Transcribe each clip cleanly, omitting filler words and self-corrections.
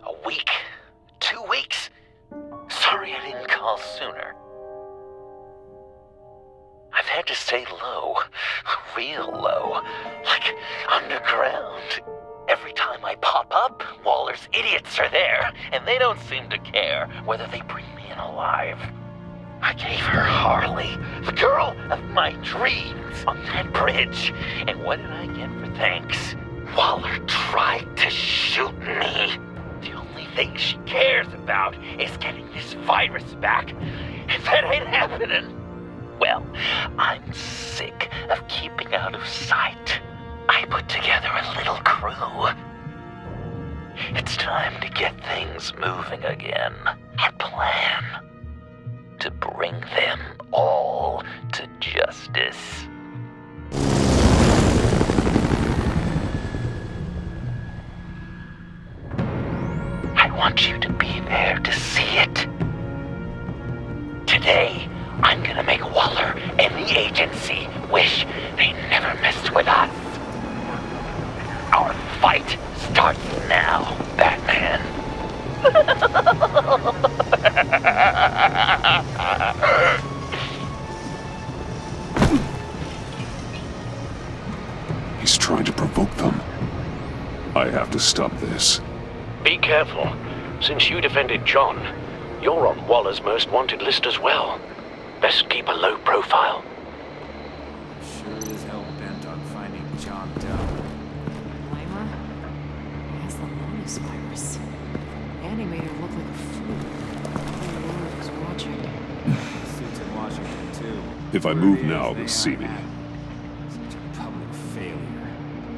A week? 2 weeks? Sorry I didn't call sooner. I've had to stay low, real low, like underground. Every time I pop up, Waller's idiots are there, and they don't seem to care whether they bring me in alive. I gave her Harley, the girl of my dreams, on that bridge, and what did I get for thanks? Waller tried to shoot me. The only thing she cares about is getting this virus back. If that ain't happening, well, I'm sick of keeping out of sight. I put together a little crew. It's time to get things moving again. Our plan: to bring them all to justice. I want you to be there to see it. Today, I'm gonna make Waller and the agency wish they never messed with us. Our fight starts now, Batman. He's trying to provoke them. I have to stop this. Be careful. Since you defended John, you're on Waller's most wanted list as well. Best keep a low profile. Sure is hell bent on finding John Doe. Lima? He has the longest virus. And he made her look like a fool. The Lord was watching. Suits in Washington, too. If I move now, they'll see me. Such a public failure.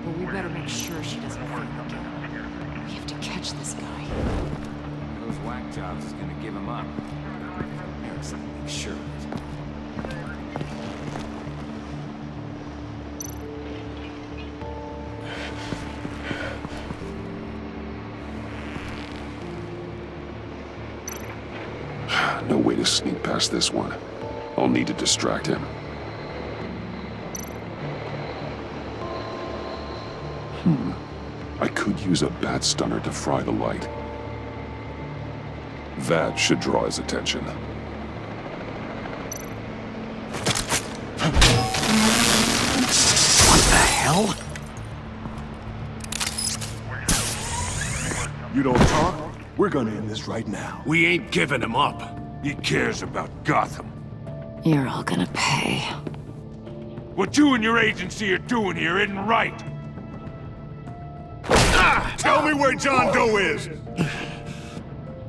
But we better make sure she doesn't fail again. We have to catch this guy. Those whack jobs is gonna give him up. Harrison, make sure of it. No way to sneak past this one. I'll need to distract him. I could use a bat stunner to fry the light. That should draw his attention. What the hell? You don't talk? We're gonna end this right now. We ain't giving him up. He cares about Gotham. You're all gonna pay. What you and your agency are doing here isn't right. Tell me where John Doe is!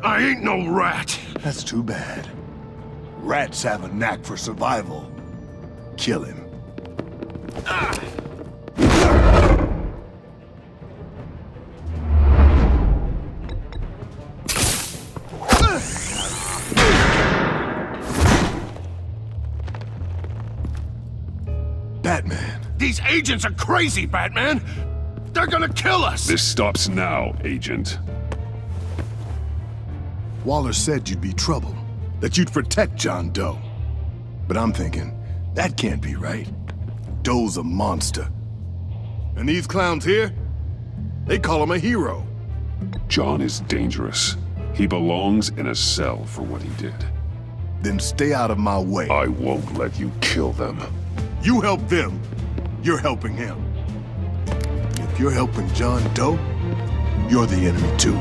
I ain't no rat. That's too bad. Rats have a knack for survival. Kill him. Batman. These agents are crazy, Batman. They're gonna kill us. This stops now, Agent. Waller said you'd be trouble, that you'd protect John Doe. But I'm thinking, that can't be right. Doe's a monster. And these clowns here, they call him a hero. John is dangerous. He belongs in a cell for what he did. Then stay out of my way. I won't let you kill them. You help them, you're helping him. If you're helping John Doe, you're the enemy too.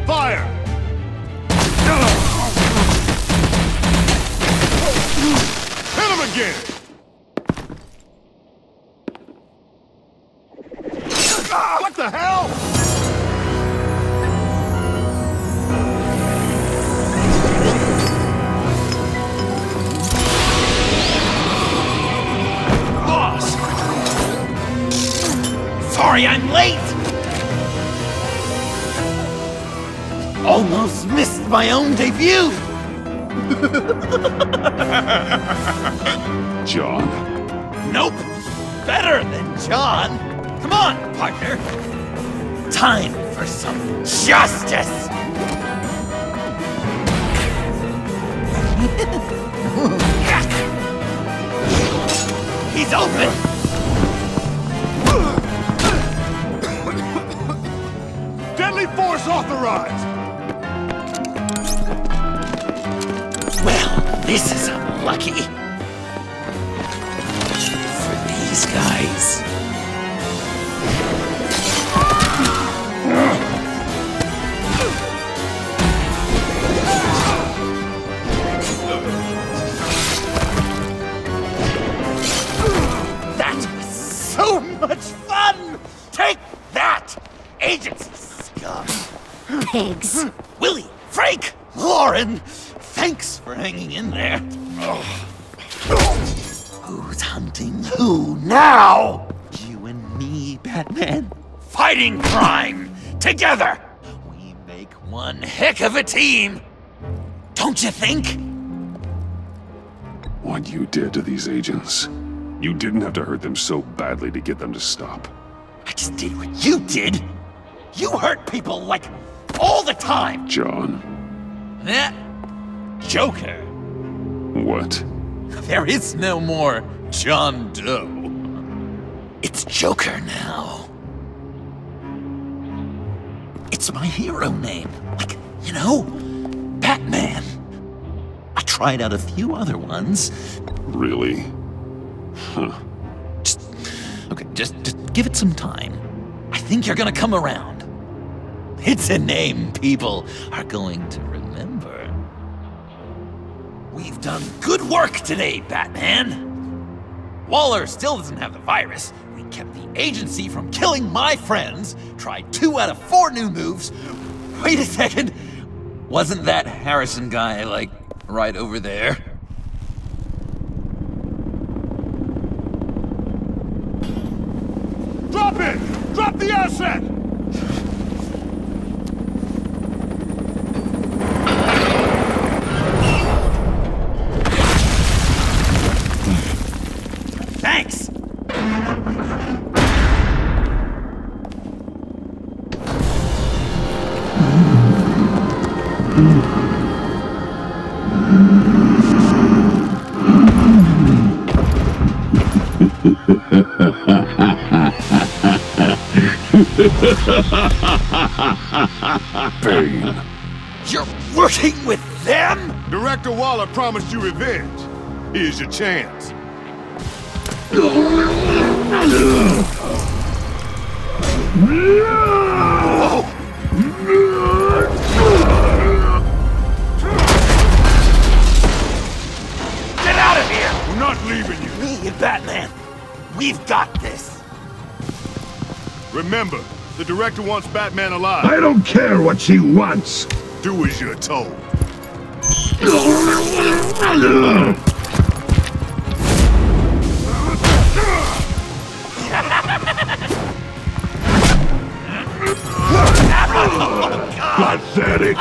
Fire! Hit him again! What the hell? Boss! Sorry I'm late! Almost missed my own debut! John? Nope! Better than John! Come on, partner! Time for some justice! He's open! Access authorized! Well, this is unlucky. For these guys. That was so much fun! Take that, agency scum! Pigs. Willie, Frank, Lauren, thanks for hanging in there. Who's hunting who now? You and me, Batman. Fighting crime together. We make one heck of a team. Don't you think? What you did to these agents. You didn't have to hurt them so badly to get them to stop. I just did what you did. You hurt people like all the time. John. Eh? Joker. What? There is no more John Doe. It's Joker now. It's my hero name. Like, you know, Batman. I tried out a few other ones. Really? Huh. Just give it some time. I think you're gonna come around. It's a name people are going to remember. We've done good work today, Batman. Waller still doesn't have the virus. We kept the agency from killing my friends. Tried 2 out of 4 new moves. Wait a second. Wasn't that Harrison guy, like, right over there? Drop it! Drop the asset! Thanks! Bane. You're working with them? Director Waller promised you revenge. Here's your chance. Get out of here! We're not leaving you. Me and Batman, we've got this. Remember, the director wants Batman alive. I don't care what she wants. Do as you're told. Pathetic.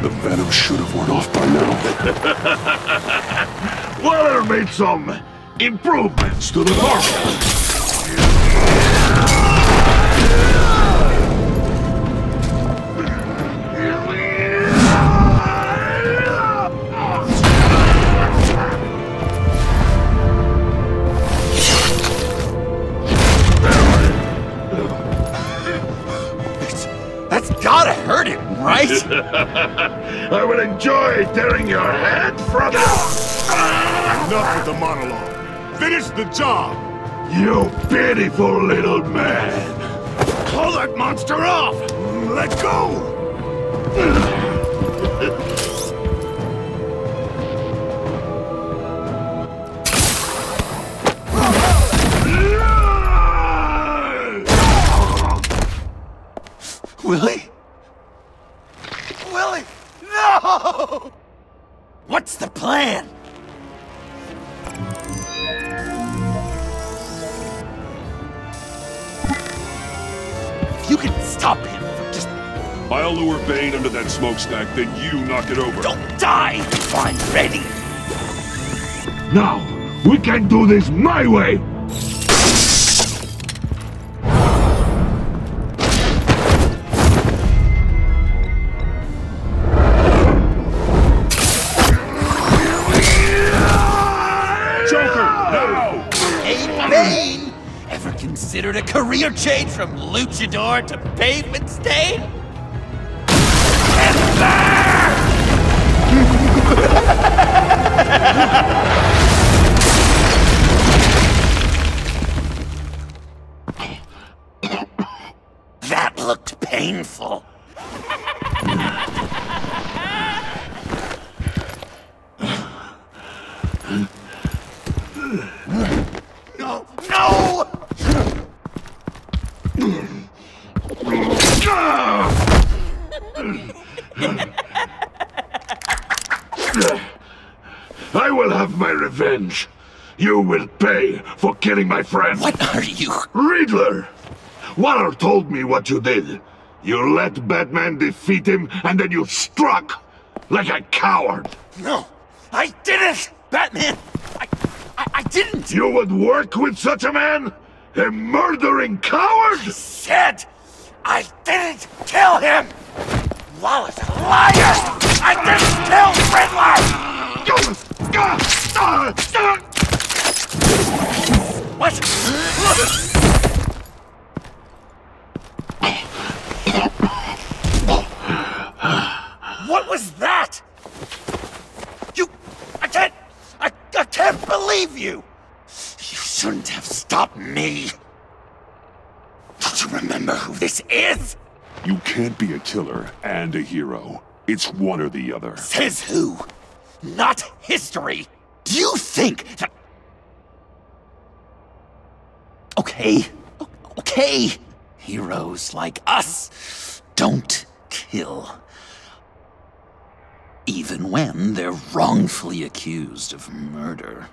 The venom should have worn off by now. Waller made some improvements to the formula. That's gotta hurt him, right? I will enjoy tearing your head from it. Enough with the monologue. Finish the job. You pitiful little man. Pull that monster off. Let go. Willie? Willie! No! What's the plan? If you can stop him from just... I'll lure Bane under that smokestack, then you knock it over. Don't die if I'm ready! Now, we can do this my way! Considered a career change from luchador to pavement stain? And there! That looked painful. No! No! I will have my revenge. You will pay for killing my friend. What are you? Riddler! Waller told me what you did. You let Batman defeat him, and then you struck like a coward. No, I didn't! Batman! I didn't! You would work with such a man? A murdering coward? I said I didn't kill him! Waller's a liar! I didn't kill Riddler! What? What was that? I can't believe you! You shouldn't have stopped me! Don't you remember who this is? You can't be a killer and a hero. It's one or the other. Says who? Not history! Do you think that... Okay. Heroes like us don't kill. Even when they're wrongfully accused of murder.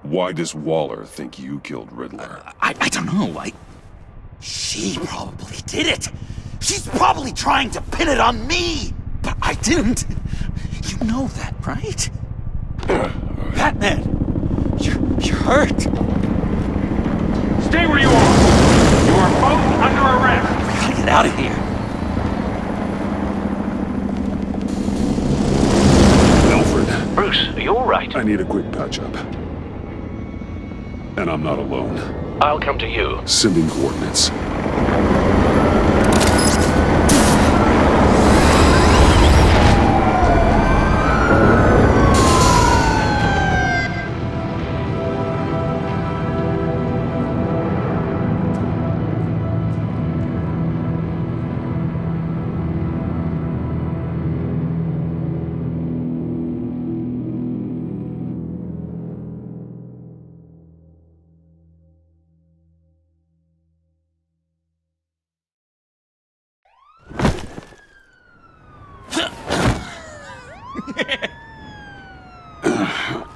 Why does Waller think you killed Riddler? I don't know. She probably did it. She's probably trying to pin it on me. But I didn't. You know that, right? Batman! You're hurt. Stay where you are! You are both under arrest! We gotta get out of here. Alfred. Bruce, are you alright? I need a quick patch-up. And I'm not alone. I'll come to you. Sending coordinates.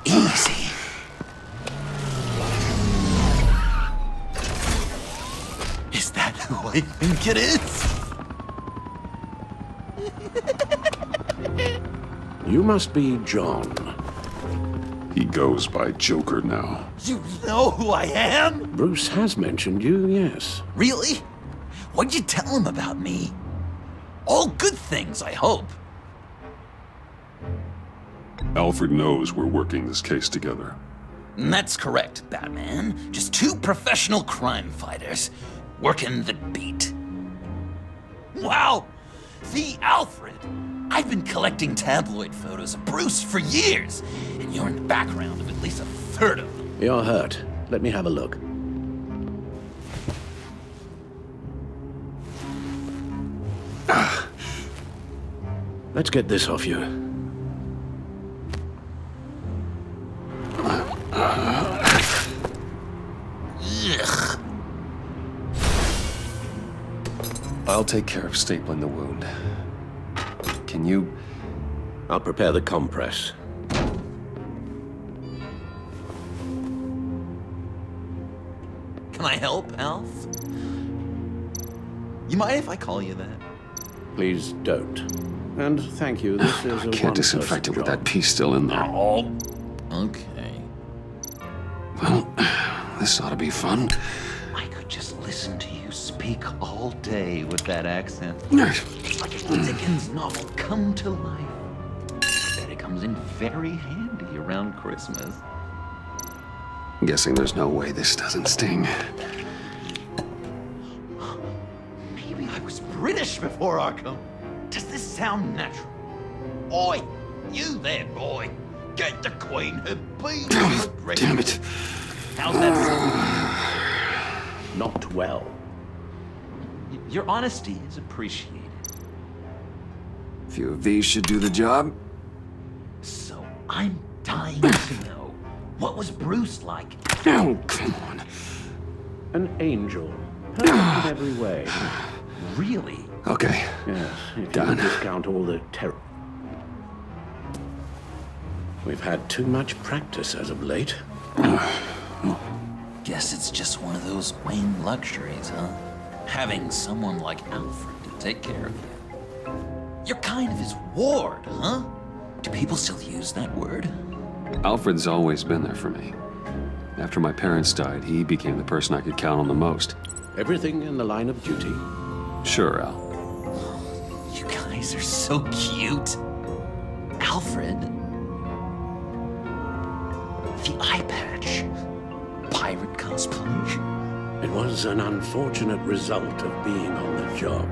Easy. Is that who I think it is? You must be John. He goes by Joker now. You know who I am? Bruce has mentioned you, yes. Really? What'd you tell him about me? All good things, I hope. Alfred knows we're working this case together. That's correct, Batman. Just two professional crime fighters working the beat. Wow! The Alfred! I've been collecting tabloid photos of Bruce for years, and you're in the background of at least a third of them. You're hurt. Let me have a look. Let's get this off you. Ugh. I'll take care of stapling the wound. Can you... I'll prepare the compress. Can I help, Alf? You mind if I call you that? Please don't. And thank you, this is a Can't disinfect it with that piece still in there. Oh. Okay. Well, this ought to be fun. I could just listen to you speak all day with that accent. It's like a Dickens novel come to life. I bet it comes in very handy around Christmas. I'm guessing there's no way this doesn't sting. Maybe I was British before Arkham. Does this sound natural? Oi, you there, boy. Get the Queen her beans ready. Damn it. How's that? Not well. Your honesty is appreciated. A few of these should do the job. So I'm dying to know, what was Bruce like? Oh, come on. An angel. Perfect in every way. Really? Okay. Yes, if Done. you discount all the terror. We've had too much practice as of late. Guess it's just one of those Wayne luxuries, huh? Having someone like Alfred to take care of you. You're kind of his ward, huh? Do people still use that word? Alfred's always been there for me. After my parents died, he became the person I could count on the most. Everything in the line of duty. Sure, Al. You guys are so cute. Alfred. The eye patch. Pirate cosplay. It was an unfortunate result of being on the job.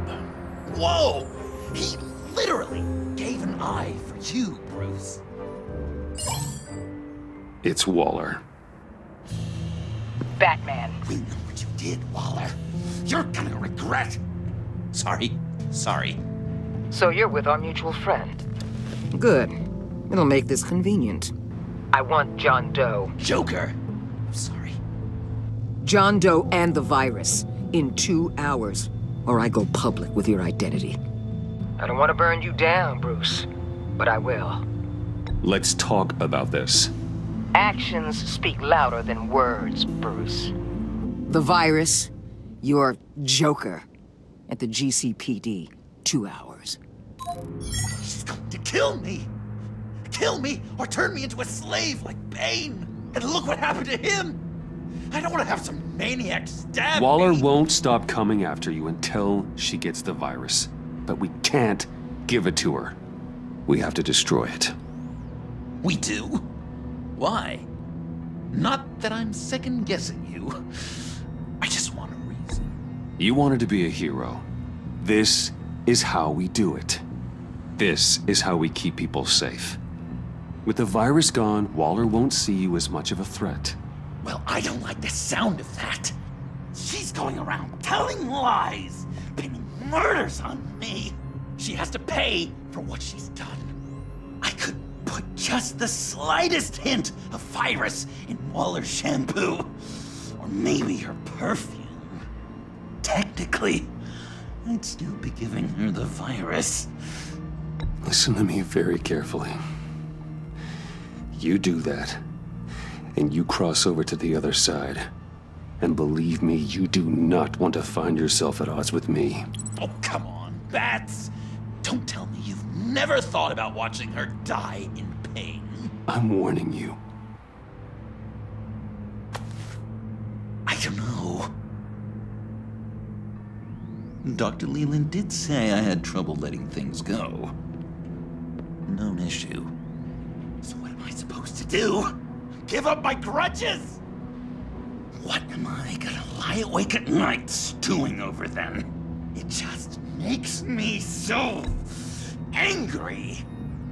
Whoa! He literally gave an eye for you, Bruce. It's Waller. Batman. We know what you did, Waller. You're gonna regret. Sorry. So you're with our mutual friend. Good. It'll make this convenient. I want John Doe. Joker. Sorry. John Doe and the virus in 2 hours, or I go public with your identity. I don't want to burn you down, Bruce, but I will. Let's talk about this. Actions speak louder than words, Bruce. The virus, your Joker, at the GCPD, 2 hours. She's going to kill me! Kill me or turn me into a slave like Bane! And look what happened to him! I don't want to have some maniac stab Waller me. won't stop coming after you until she gets the virus. But we can't give it to her. We have to destroy it. We do? Why? Not that I'm second-guessing you. I just want a reason. You wanted to be a hero. This is how we do it. This is how we keep people safe. With the virus gone, Waller won't see you as much of a threat. Well, I don't like the sound of that. She's going around telling lies, pinning murders on me. She has to pay for what she's done. I could put just the slightest hint of virus in Waller's shampoo. Or maybe her perfume. Technically, I'd still be giving her the virus. Listen to me very carefully. You do that, and you cross over to the other side. And believe me, you do not want to find yourself at odds with me. Oh, come on, Bats! Don't tell me you've never thought about watching her die in pain. I'm warning you. I don't know. Dr. Leland did say I had trouble letting things go. Known issue. So what am I supposed to do? Give up my grudges? What am I gonna lie awake at night stewing over then? It just makes me so angry.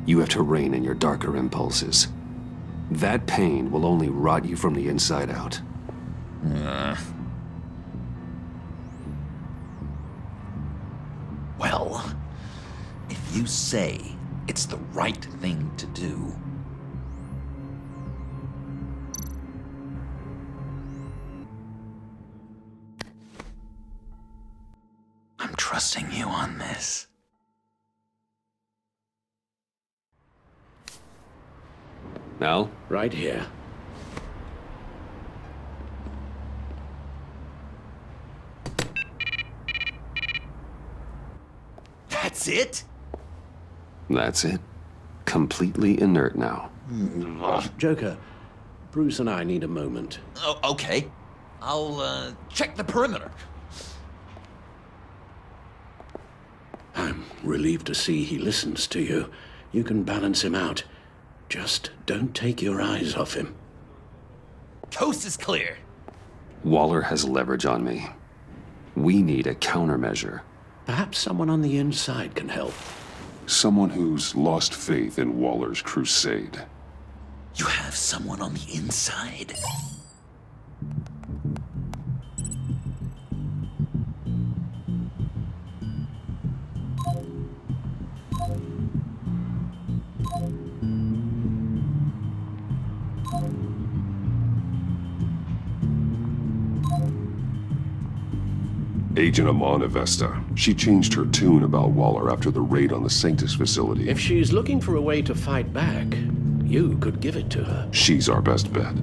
You have to rein in your darker impulses. That pain will only rot you from the inside out. Well, if you say it's the right thing to do, I'm trying. trusting you on this. Al? Right here. That's it? That's it. Completely inert now. Joker, Bruce and I need a moment. Oh, okay. I'll, check the perimeter. I'm relieved to see he listens to you. You can balance him out. Just don't take your eyes off him. Coast is clear. Waller has leverage on me. We need a countermeasure. Perhaps someone on the inside can help. Someone who's lost faith in Waller's crusade. You have someone on the inside? Agent Amana Vesta. She changed her tune about Waller after the raid on the Sanctus facility. If she's looking for a way to fight back, you could give it to her. She's our best bet.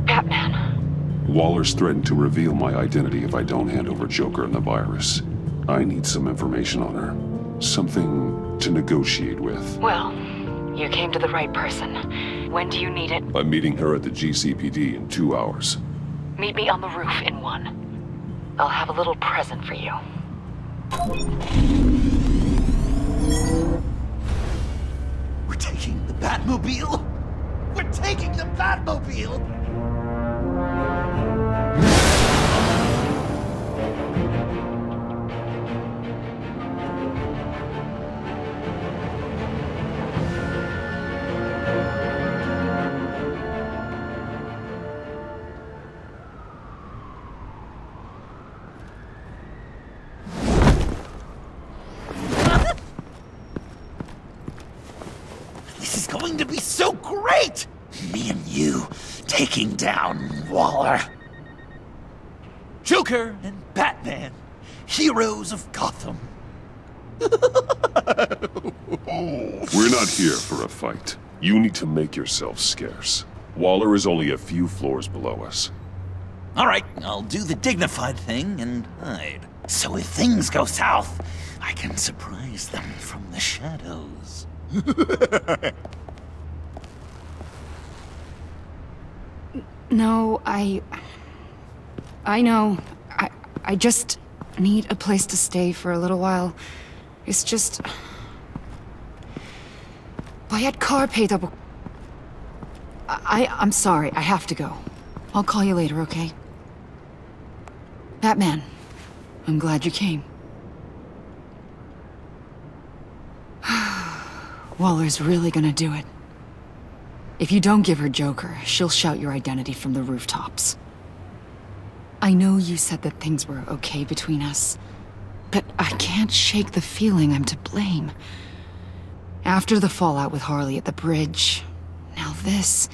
Batman. Waller's threatened to reveal my identity if I don't hand over Joker and the virus. I need some information on her. Something to negotiate with. Well, you came to the right person. When do you need it? I'm meeting her at the GCPD in 2 hours. Meet me on the roof in 1. I'll have a little present for you. We're taking the Batmobile? We're taking the Batmobile! This is going to be so great! Me and you taking down Waller. Joker and Batman, heroes of Gotham. We're not here for a fight. You need to make yourself scarce. Waller is only a few floors below us. All right, I'll do the dignified thing and hide. So if things go south, I can surprise them from the shadows. No, I know. I just need a place to stay for a little while. It's just... باید کار پیدا بکنم. I'm sorry, I have to go. I'll call you later, okay? Batman, I'm glad you came. Waller's really gonna do it. If you don't give her Joker, she'll shout your identity from the rooftops. I know you said that things were okay between us, but I can't shake the feeling I'm to blame. After the fallout with Harley at the bridge, now this...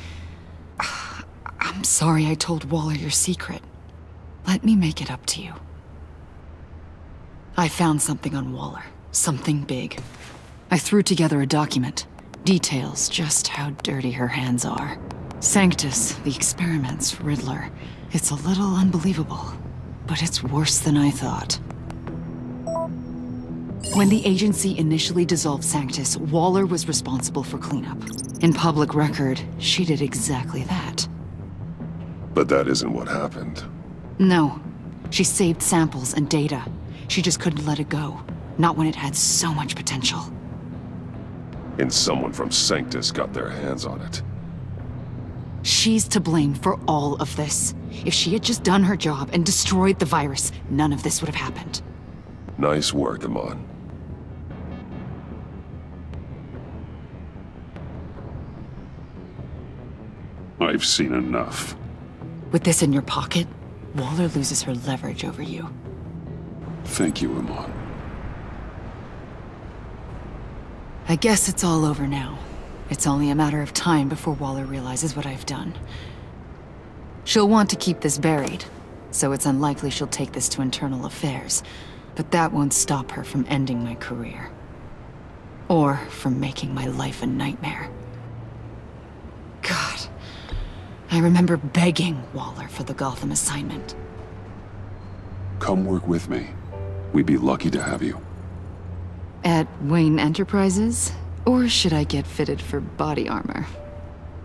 I'm sorry I told Waller your secret. Let me make it up to you. I found something on Waller. Something big. I threw together a document. Details just how dirty her hands are. Sanctus, the experiments, Riddler. It's a little unbelievable, but it's worse than I thought. When the agency initially dissolved Sanctus, Waller was responsible for cleanup. In public record, she did exactly that. But that isn't what happened. No. She saved samples and data. She just couldn't let it go. Not when it had so much potential. And someone from Sanctus got their hands on it. She's to blame for all of this. If she had just done her job and destroyed the virus, none of this would have happened. Nice work, Amon. I've seen enough. With this in your pocket, Waller loses her leverage over you. Thank you, Amon. I guess it's all over now. It's only a matter of time before Waller realizes what I've done. She'll want to keep this buried, so it's unlikely she'll take this to internal affairs. But that won't stop her from ending my career. Or from making my life a nightmare. God. I remember begging Waller for the Gotham assignment. Come work with me. We'd be lucky to have you. At Wayne Enterprises? Or should I get fitted for body armor?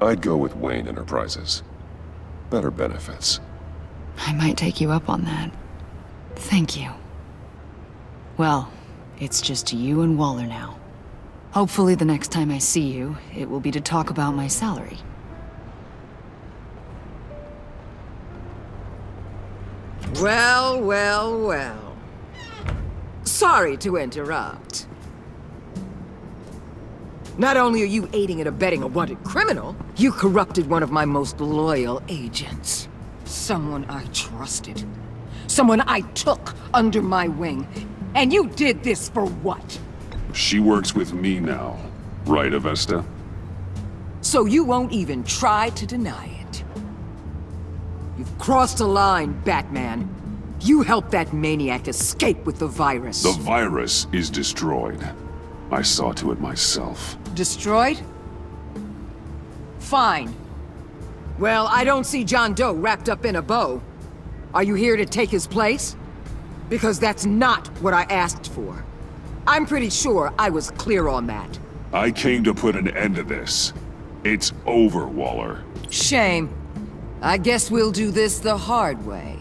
I'd go with Wayne Enterprises. Better benefits. I might take you up on that. Thank you. Well, it's just you and Waller now. Hopefully the next time I see you, it will be to talk about my salary. Well, well, well. Sorry to interrupt. Not only are you aiding and abetting a wanted criminal, you corrupted one of my most loyal agents. Someone I trusted. Someone I took under my wing. And you did this for what? She works with me now, right, Avesta? So you won't even try to deny it. You've crossed a line, Batman. You helped that maniac escape with the virus. The virus is destroyed. I saw to it myself. Destroyed? Fine. Well, I don't see John Doe wrapped up in a bow. Are you here to take his place? Because that's not what I asked for. I'm pretty sure I was clear on that. I came to put an end to this. It's over, Waller. Shame. I guess we'll do this the hard way.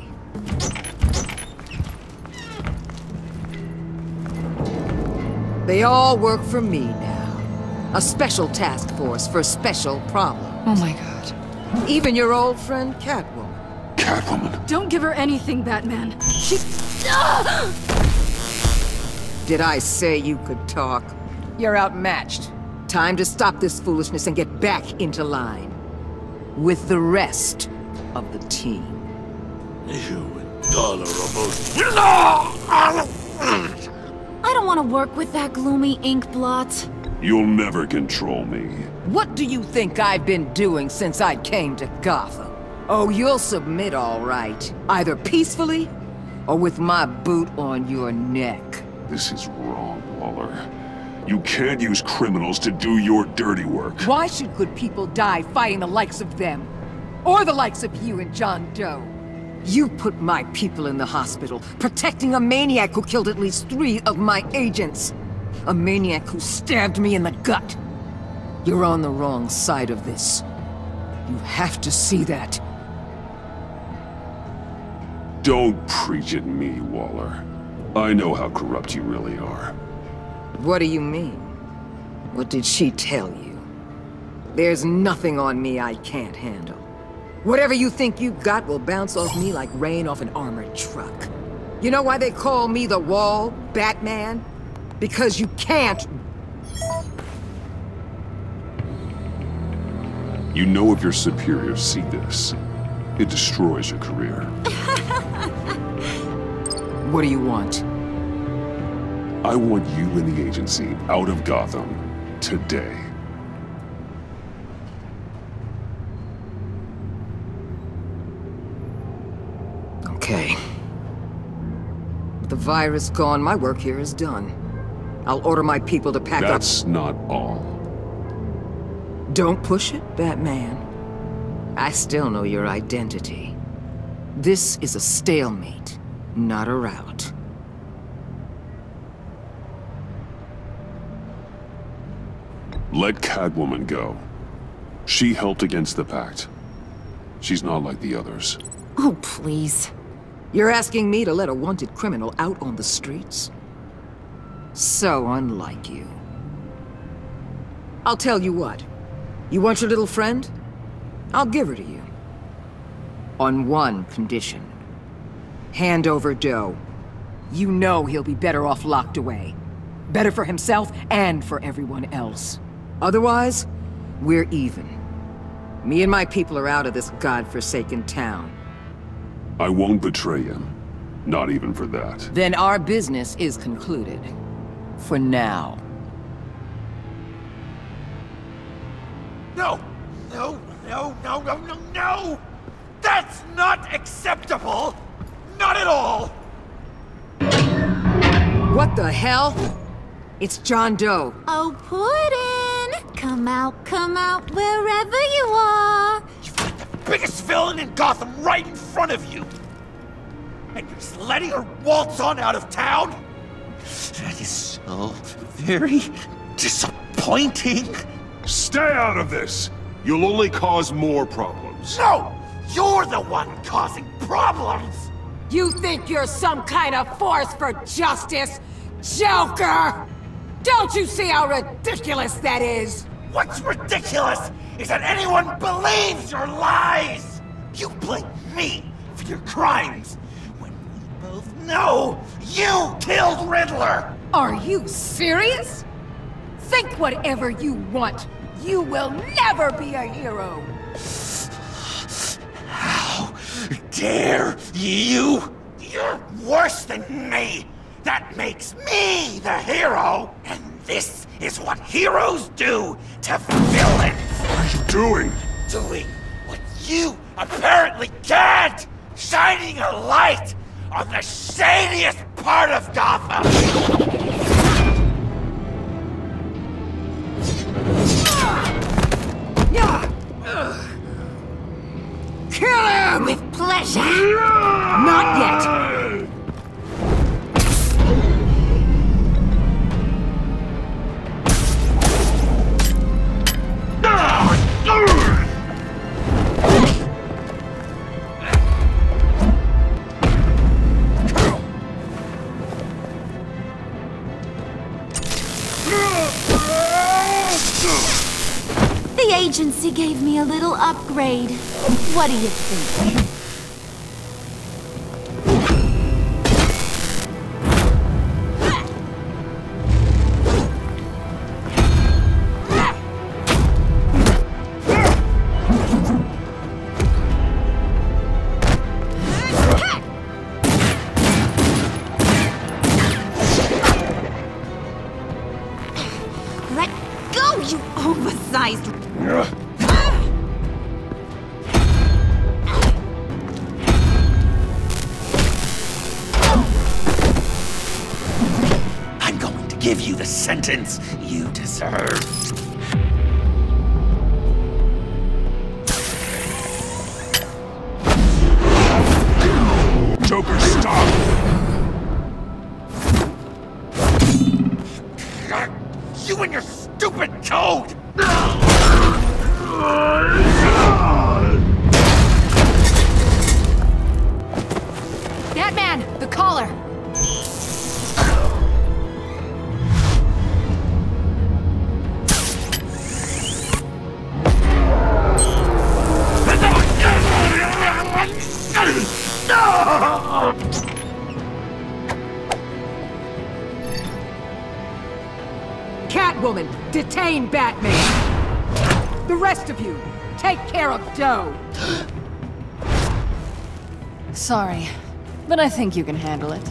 They all work for me now. A special task force for special problems. Oh my god. Even your old friend Catwoman. Catwoman? Don't give her anything, Batman. She... Did I say you could talk? You're outmatched. Time to stop this foolishness and get back into line. With the rest of the team. You intolerable... I don't want to work with that gloomy ink blot. You'll never control me. What do you think I've been doing since I came to Gotham? Oh, you'll submit all right. Either peacefully, or with my boot on your neck. This is wrong, Waller. You can't use criminals to do your dirty work. Why should good people die fighting the likes of them? Or the likes of you and John Doe? You put my people in the hospital, protecting a maniac who killed at least 3 of my agents. A maniac who stabbed me in the gut. You're on the wrong side of this. You have to see that. Don't preach at me, Waller. I know how corrupt you really are. What do you mean? What did she tell you? There's nothing on me I can't handle. Whatever you think you got will bounce off me like rain off an armored truck. You know why they call me the Wall, Batman? Because you can't... You know if your superiors see this, it destroys your career. What do you want? I want you and the agency out of Gotham today. Okay. With the virus gone, my work here is done. I'll order my people to pack up... That's not all. Don't push it, Batman. I still know your identity. This is a stalemate, not a rout. Let Catwoman go. She helped against the Pact. She's not like the others. Oh, please. You're asking me to let a wanted criminal out on the streets? So unlike you. I'll tell you what. You want your little friend? I'll give her to you. On one condition. Hand over Doe. You know he'll be better off locked away. Better for himself and for everyone else. Otherwise, we're even. Me and my people are out of this godforsaken town. I won't betray him. Not even for that. Then our business is concluded. For now. No! No, no, no, no, no, no! That's not acceptable! Not at all! What the hell? It's John Doe. Oh, Puddin'! Come out, wherever you are! You've got the biggest villain in Gotham right in front of you! And you're just letting her waltz on out of town? That is so very disappointing. Stay out of this! You'll only cause more problems. No! You're the one causing problems! You think you're some kind of force for justice, Joker? Don't you see how ridiculous that is? What's ridiculous is that anyone believes your lies! You blame me for your crimes, when we both know you killed Riddler! Are you serious? Think whatever you want. You will never be a hero! How dare you? You're worse than me! That makes me the hero! And this is what heroes do to villains! What are you doing? Doing what you apparently can't! Shining a light on the shadiest part of Gotham! Kill him! With pleasure! Not yet! The agency gave me a little upgrade. What do you think? Let go, you oversized... I'm going to give you the sentence you deserve. Joker, stop! You and your stupid code! Batman, the collar! Catwoman, detain Batman! The rest of you, take care of Doe! Sorry, but I think you can handle it.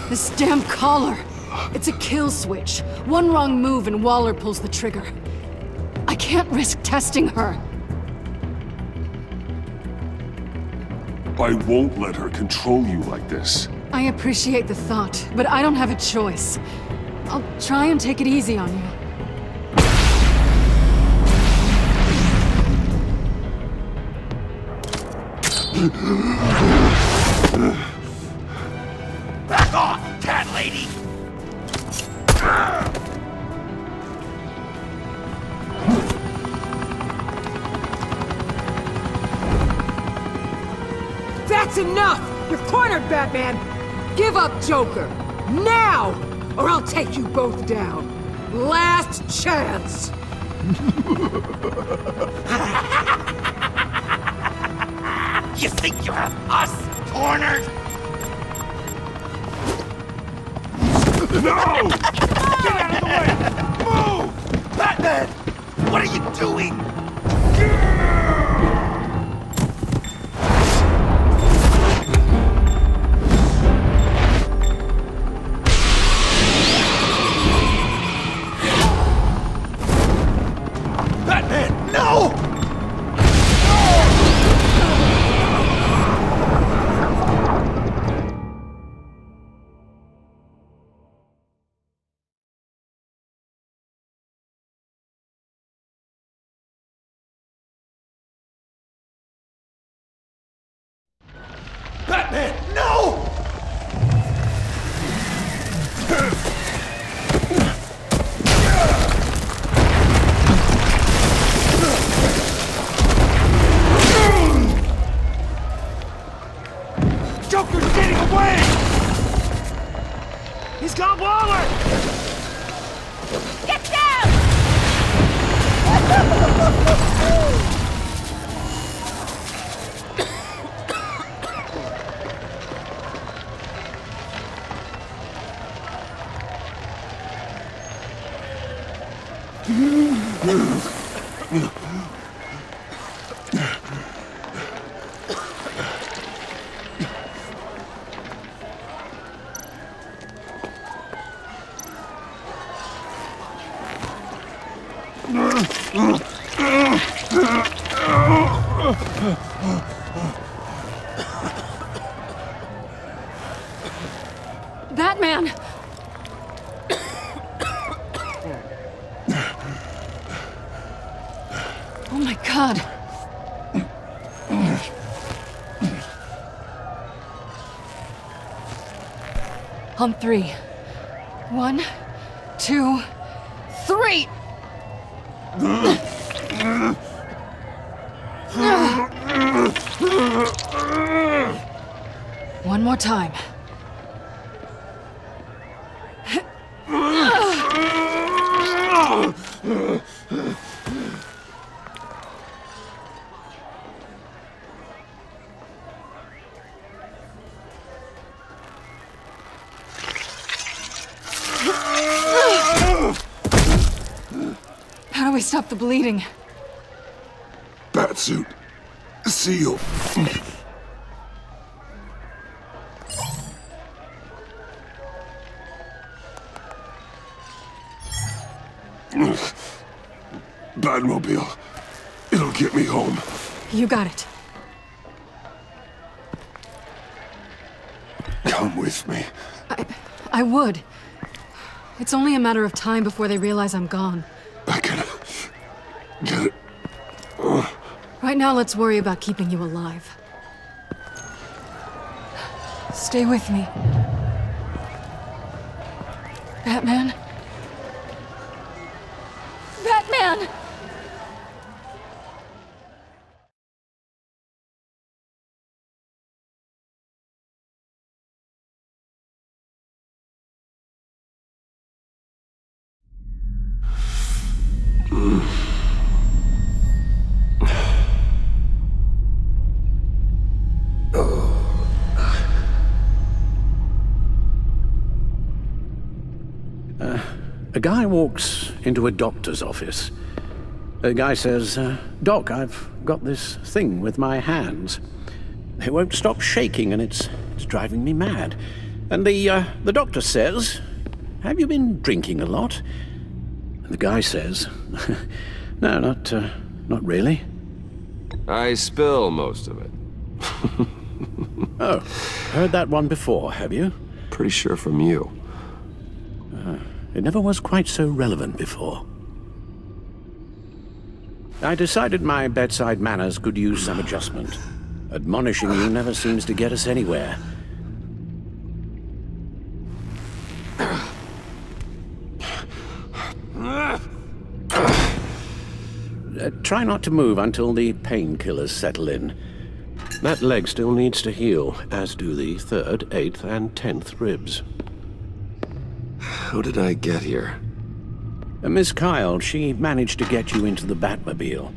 This damn collar! It's a kill switch. One wrong move and Waller pulls the trigger. I can't risk testing her. I won't let her control you like this. I appreciate the thought, but I don't have a choice. I'll try and take it easy on you. Back off, cat lady! That's enough! You're cornered, Batman! Give up, Joker! Now! Or I'll take you both down! Last chance! You think you have us cornered? No! Get out of the way! Move! What are you doing? Batman, no! Batman, no! Joker's getting away! He's got Waller! Get down! Batman! Oh my God. On 3. 1, 2, 3! One more time. How do we stop the bleeding? Batsuit. Seal. Batmobile. It'll get me home. You got it. Come with me. I would. It's only a matter of time before they realize I'm gone. I can get it. Right now, let's worry about keeping you alive. Stay with me. Batman? Batman! A guy walks into a doctor's office. The guy says, Doc, I've got this thing with my hands. It won't stop shaking and it's driving me mad. And the doctor says, have you been drinking a lot? And the guy says, no, not really. I spill most of it. Oh, heard that one before, have you? Pretty sure from you. It never was quite so relevant before. I decided my bedside manners could use some adjustment. Admonishing you never seems to get us anywhere. Try not to move until the painkillers settle in. That leg still needs to heal, as do the 3rd, 8th, and 10th ribs. How did I get here? Miss Kyle, she managed to get you into the Batmobile.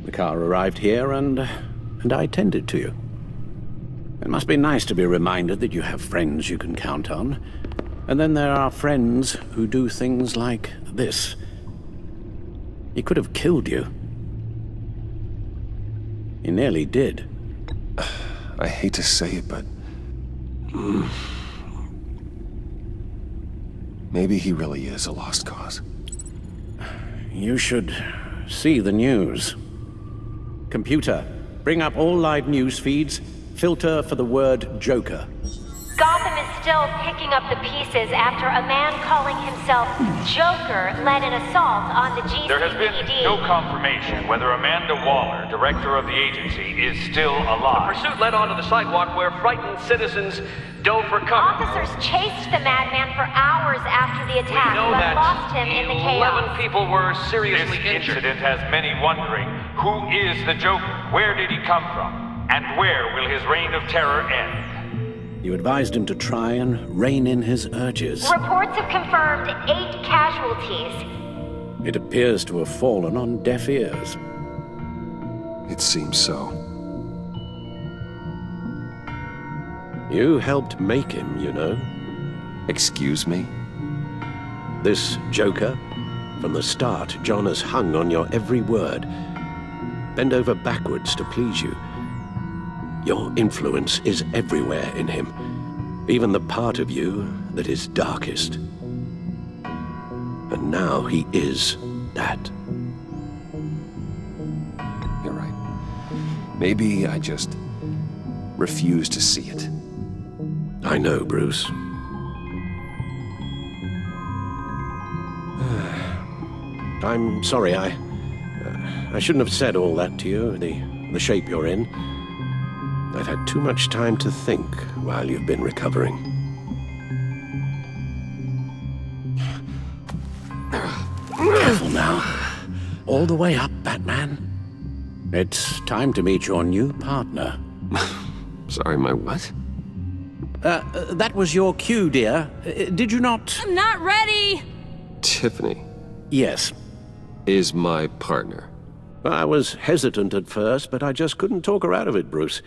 The car arrived here, and I tended to you. It must be nice to be reminded that you have friends you can count on. And then there are friends who do things like this. He could have killed you. He nearly did. I hate to say it, but... maybe he really is a lost cause. You should see the news. Computer, bring up all live news feeds. Filter for the word Joker. Gotham is still picking up the pieces after a man calling himself Joker led an assault on the GCPD. There has been no confirmation whether Amanda Waller, director of the agency, is still alive. The pursuit led onto the sidewalk where frightened citizens dove for cover. Officers chased the madman for hours after the attack, We know but that lost him in the chaos. 11 people were seriously This injured. incident has many wondering, who is the Joker? Where did he come from? And where will his reign of terror end? You advised him to try and rein in his urges. Reports have confirmed 8 casualties. It appears to have fallen on deaf ears. It seems so. You helped make him, you know. Excuse me? This Joker, from the start, John has hung on your every word. Bend over backwards to please you. Your influence is everywhere in him, even the part of you that is darkest. And now he is that. You're right. Maybe I just refuse to see it. I know, Bruce. I'm sorry, I shouldn't have said all that to you, the shape you're in. I've had too much time to think while you've been recovering. Careful now. All the way up, Batman. It's time to meet your new partner. Sorry, my what? That was your cue, dear. Did you not? I'm not ready! Tiffany. Yes. Is my partner. I was hesitant at first, but I just couldn't talk her out of it, Bruce.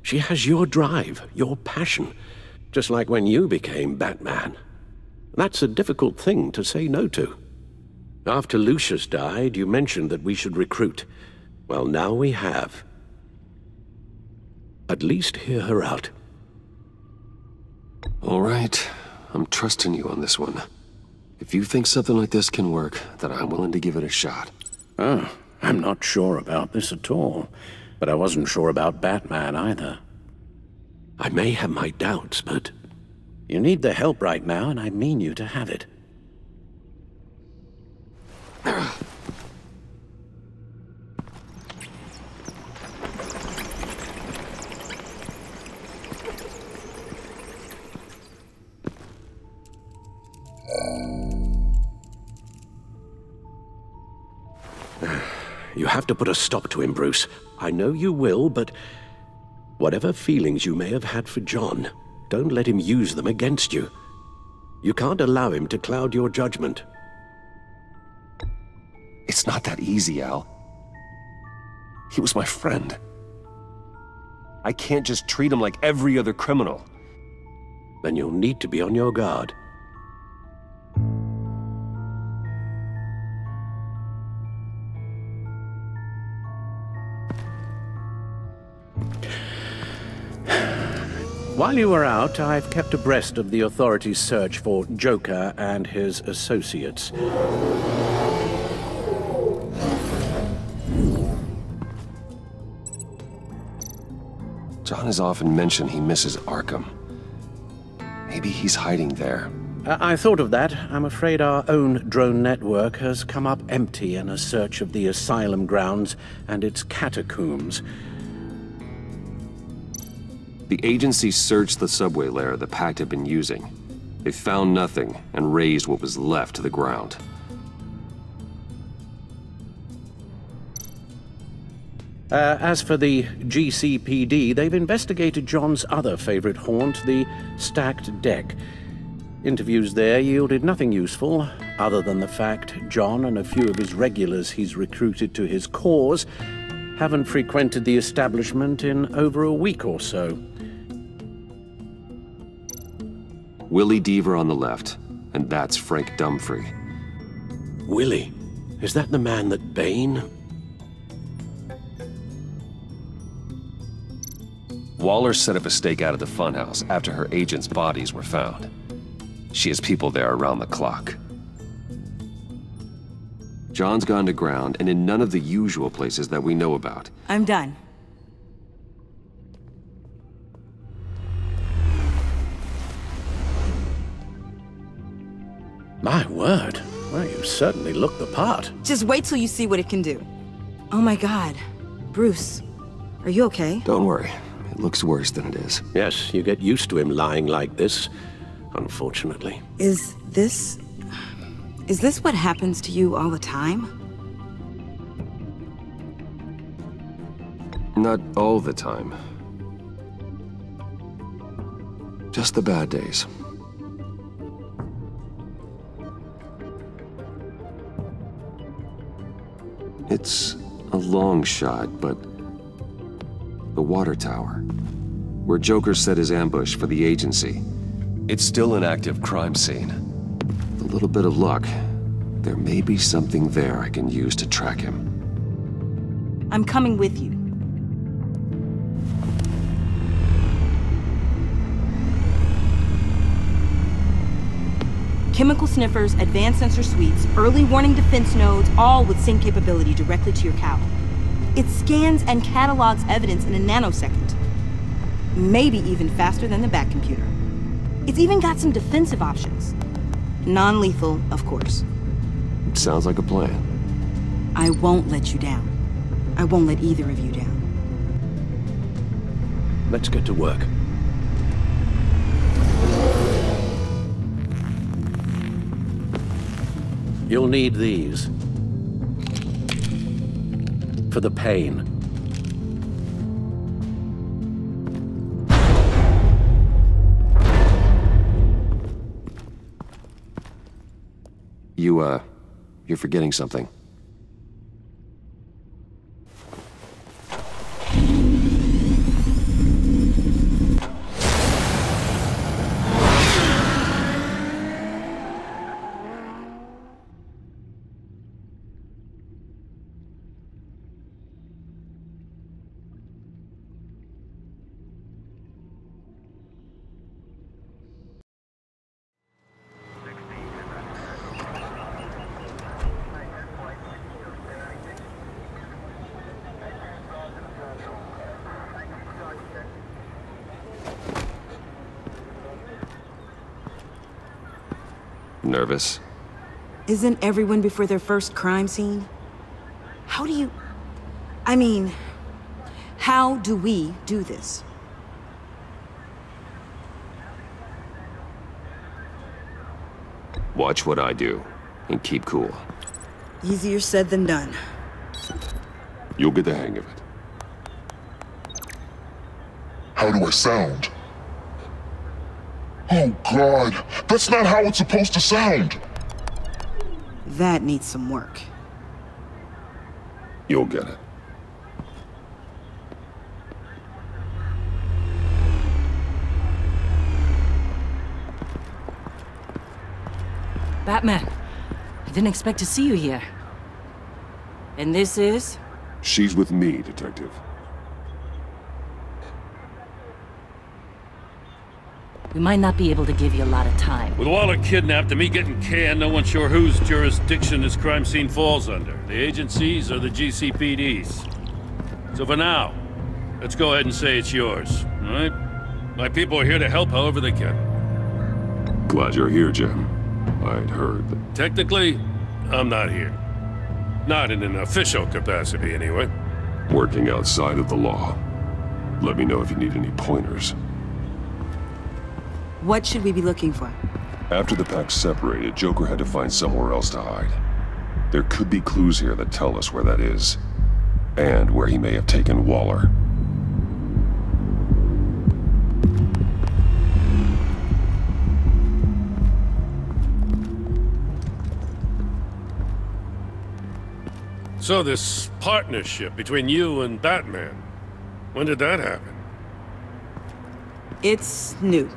She has your drive, your passion, just like when you became Batman. That's a difficult thing to say no to. After Lucius died, you mentioned that we should recruit. Well, now we have. At least hear her out. All right. I'm trusting you on this one. If you think something like this can work, then I'm willing to give it a shot. Oh, I'm not sure about this at all. But I wasn't sure about Batman either. I may have my doubts, but you need the help right now, and I mean you to have it. You have to put a stop to him, Bruce. I know you will, but whatever feelings you may have had for John, don't let him use them against you. You can't allow him to cloud your judgment. It's not that easy, Al. He was my friend. I can't just treat him like every other criminal. Then you'll need to be on your guard. While you were out, I've kept abreast of the authorities' search for Joker and his associates. John has often mentioned he misses Arkham. Maybe he's hiding there. I thought of that. I'm afraid our own drone network has come up empty in a search of the asylum grounds and its catacombs. The agency searched the subway lair the Pact had been using. They found nothing and razed what was left to the ground. As for the GCPD, they've investigated John's other favorite haunt, the stacked deck. Interviews there yielded nothing useful, other than the fact John and a few of his regulars he's recruited to his cause haven't frequented the establishment in over a week or so. Willie Deaver on the left, and that's Frank Dumfrey. Willie? Is that the man that Bane? Waller set up a stakeout at the funhouse after her agents' bodies were found. She has people there around the clock. John's gone to ground and in none of the usual places that we know about. I'm done. My word. Well, you certainly look the part. Just wait till you see what it can do. Oh my God. Bruce, are you okay? Don't worry. It looks worse than it is. Yes, you get used to him lying like this, unfortunately. Is this what happens to you all the time? Not all the time. Just the bad days. It's a long shot, but the water tower, where Joker set his ambush for the agency, it's still an active crime scene. With a little bit of luck, there may be something there I can use to track him. I'm coming with you. Chemical sniffers, advanced sensor suites, early warning defense nodes, all with sync capability directly to your cowl. It scans and catalogs evidence in a nanosecond. Maybe even faster than the Bat computer. It's even got some defensive options. Non-lethal, of course. It sounds like a plan. I won't let you down. I won't let either of you down. Let's get to work. You'll need these. For the pain. You're forgetting something. Nervous? Isn't everyone before their first crime scene? How do you... I mean, how do we do this? Watch what I do, and keep cool. Easier said than done. You'll get the hang of it. How do I sound? Oh God, that's not how it's supposed to sound. That needs some work. You'll get it. Batman, I didn't expect to see you here. And this is? She's with me, Detective. We might not be able to give you a lot of time. With Waller kidnapped and me getting canned, no one's sure whose jurisdiction this crime scene falls under. The agencies or the GCPD's. So for now, let's go ahead and say it's yours, all right? My people are here to help however they can. Glad you're here, Jim. I'd heard that... Technically, I'm not here. Not in an official capacity, anyway. Working outside of the law. Let me know if you need any pointers. What should we be looking for? After the pack separated, Joker had to find somewhere else to hide. There could be clues here that tell us where that is. And where he may have taken Waller. So this partnership between you and Batman, when did that happen? It's new.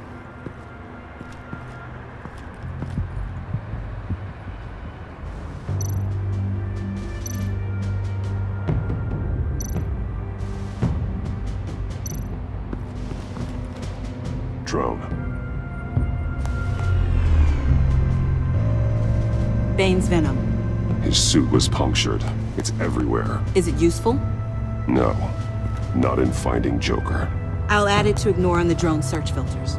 drone. Bane's venom. His suit was punctured. It's everywhere. Is it useful? No. Not in finding Joker. I'll add it to ignore on the drone search filters.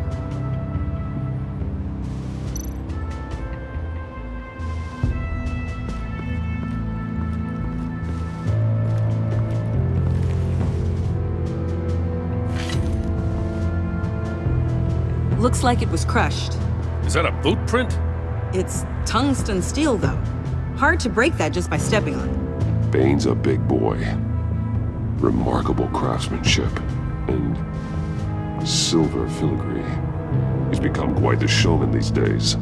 Looks like it was crushed. Is that a boot print? It's tungsten steel, though. Hard to break that just by stepping on it. Bane's a big boy. Remarkable craftsmanship. And silver filigree. He's become quite the showman these days.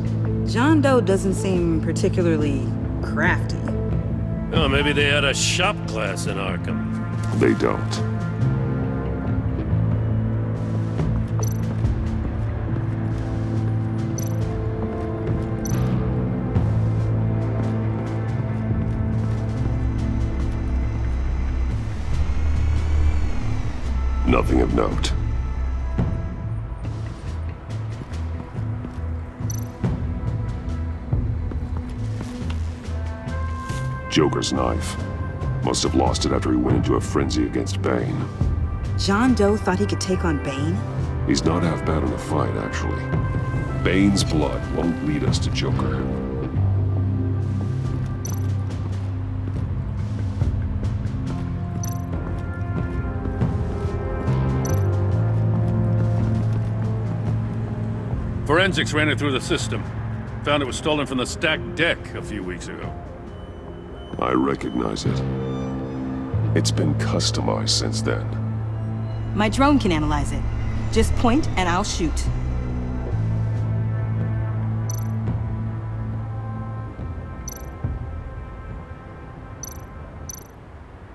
John Doe doesn't seem particularly crafty. Oh, maybe they had a shop class in Arkham. They don't. Nothing of note. Joker's knife. Must have lost it after he went into a frenzy against Bane. John Doe thought he could take on Bane? He's not half bad in a fight, actually. Bane's blood won't lead us to Joker. Forensics ran it through the system. Found it was stolen from the stacked deck a few weeks ago. I recognize it. It's been customized since then. My drone can analyze it. Just point and I'll shoot.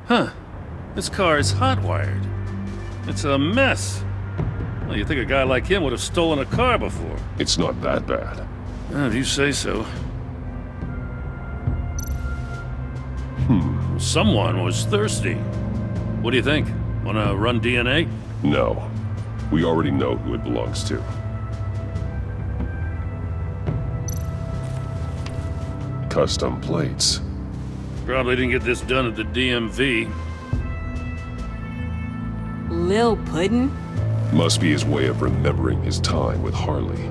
Huh. This car is hotwired. It's a mess. Well, you'd think a guy like him would have stolen a car before. It's not that bad. If you say so. Someone was thirsty. What do you think? Wanna run DNA? No. We already know who it belongs to. Custom plates. Probably didn't get this done at the DMV. Lil Puddin'? Must be his way of remembering his time with Harley.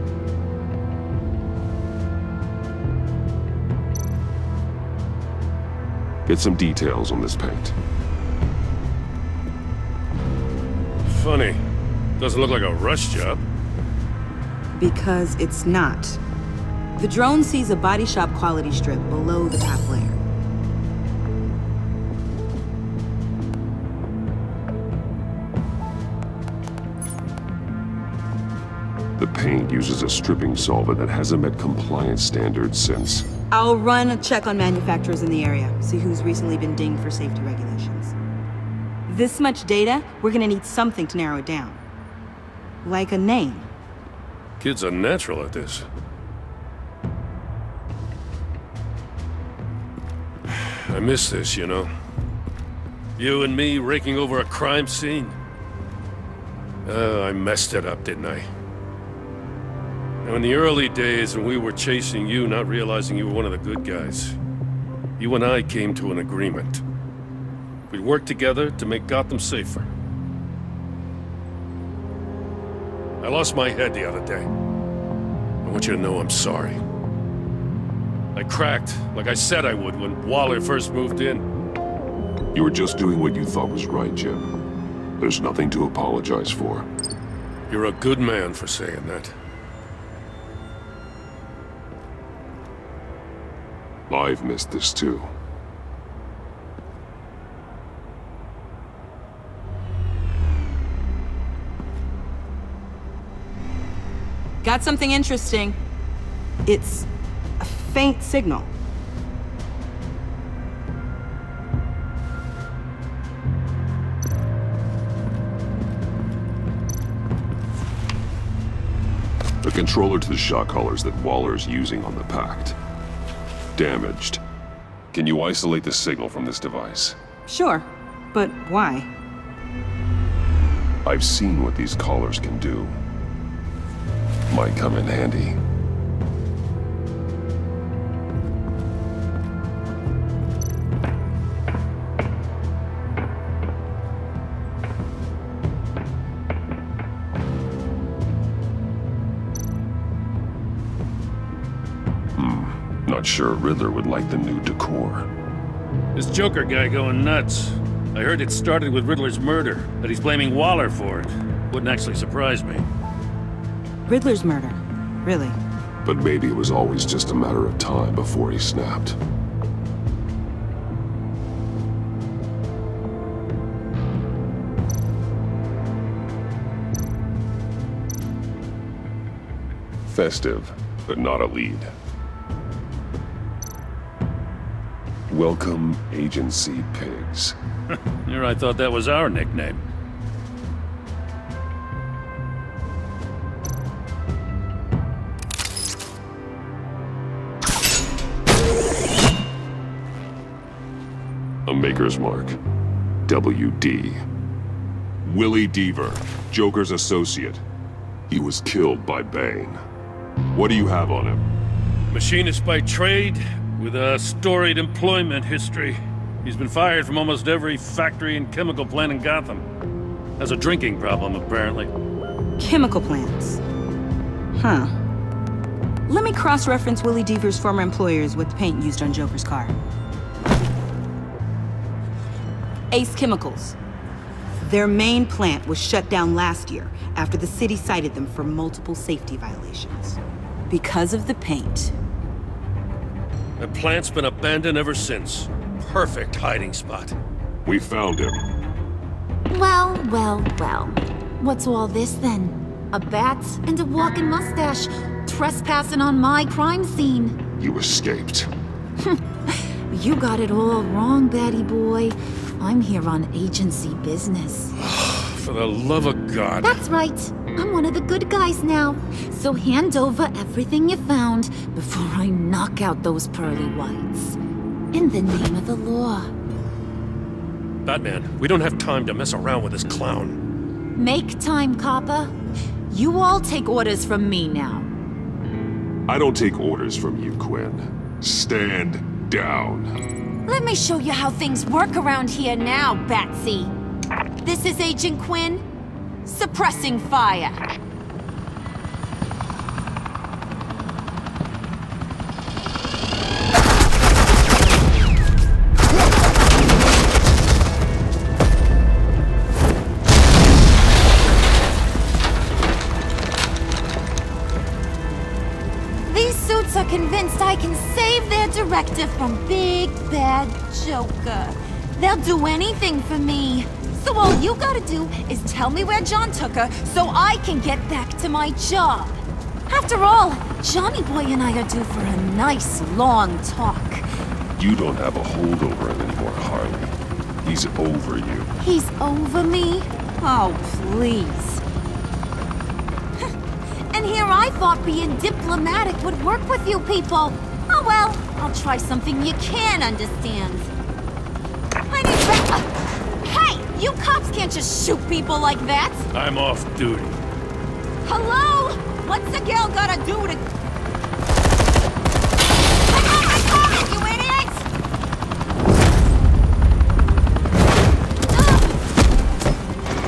Get some details on this paint. Funny. Doesn't look like a rush job. Because it's not. The drone sees a body shop quality strip below the top layer. The paint uses a stripping solvent that hasn't met compliance standards since... I'll run a check on manufacturers in the area, see who's recently been dinged for safety regulations. This much data, we're gonna need something to narrow it down. Like a name. Kid's a natural at this. I miss this, you know. You and me raking over a crime scene. I messed it up, didn't I? Now, in the early days when we were chasing you, not realizing you were one of the good guys, you and I came to an agreement. We'd work together to make Gotham safer. I lost my head the other day. I want you to know I'm sorry. I cracked, like I said I would when Waller first moved in. You were just doing what you thought was right, Jim. There's nothing to apologize for. You're a good man for saying that. I've missed this too. Got something interesting. It's a faint signal. The controller to the shot collars that Waller's using on the Pact. Damaged. Can you isolate the signal from this device? Sure, but why? I've seen what these collars can do. might come in handy. Not sure Riddler would like the new decor. This Joker guy going nuts. I heard it started with Riddler's murder, that he's blaming Waller for it. Wouldn't actually surprise me. Riddler's murder? Really? But maybe it was always just a matter of time before he snapped. Festive, but not a lead. Welcome, Agency Pigs. Here I thought that was our nickname. A Maker's Mark. WD. Willie Deaver, Joker's associate. He was killed by Bane. What do you have on him? Machinist by trade, with a storied employment history. He's been fired from almost every factory and chemical plant in Gotham. Has a drinking problem, apparently. Chemical plants. Huh. Let me cross-reference Willie Deaver's former employers with the paint used on Joker's car. Ace Chemicals. Their main plant was shut down last year after the city cited them for multiple safety violations. Because of the paint. The plant's been abandoned ever since. Perfect hiding spot. We found him. Well, well, well. What's all this then? A bat and a walking mustache trespassing on my crime scene. You escaped. You got it all wrong, Batty boy. I'm here on agency business. For the love of God. That's right. I'm one of the good guys now. So hand over everything you found before I knock out those pearly whites. In the name of the law. Batman, we don't have time to mess around with this clown. Make time, copper. You all take orders from me now. I don't take orders from you, Quinn. Stand down. Let me show you how things work around here now, Batsy. This is Agent Quinn. Suppressing fire. These suits are convinced I can save their directive from Big Bad Joker. They'll do anything for me. So all you gotta do is tell me where John took her so I can get back to my job. After all, Johnny Boy and I are due for a nice long talk. You don't have a hold over him anymore, Harley. He's over you. He's over me? Oh, please. And here I thought being diplomatic would work with you people. Oh well, I'll try something you can understand. I need Hey! You cops can't just shoot people like that! I'm off duty. Hello? What's a girl gotta do to... You idiot!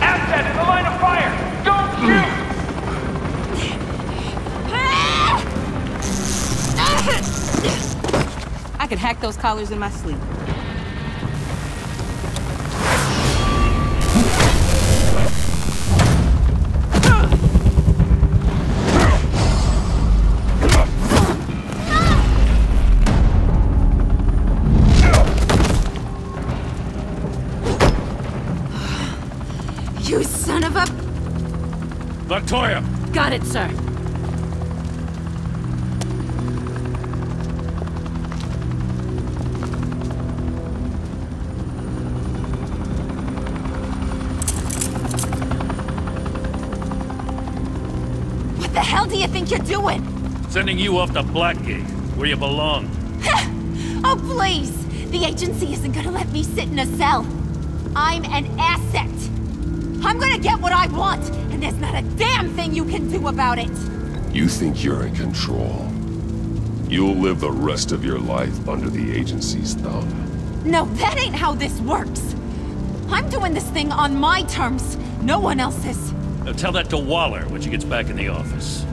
Asset in the line of fire! Don't shoot! I could hack those collars in my sleep. You son of a... Latoya! Got it, sir. What the hell do you think you're doing? Sending you off to Blackgate, where you belong. Oh, please! The agency isn't gonna let me sit in a cell. I'm an asset. I'm gonna get what I want, and there's not a damn thing you can do about it. You think you're in control. You'll live the rest of your life under the agency's thumb. No, that ain't how this works. I'm doing this thing on my terms, no one else's. Now tell that to Waller when she gets back in the office.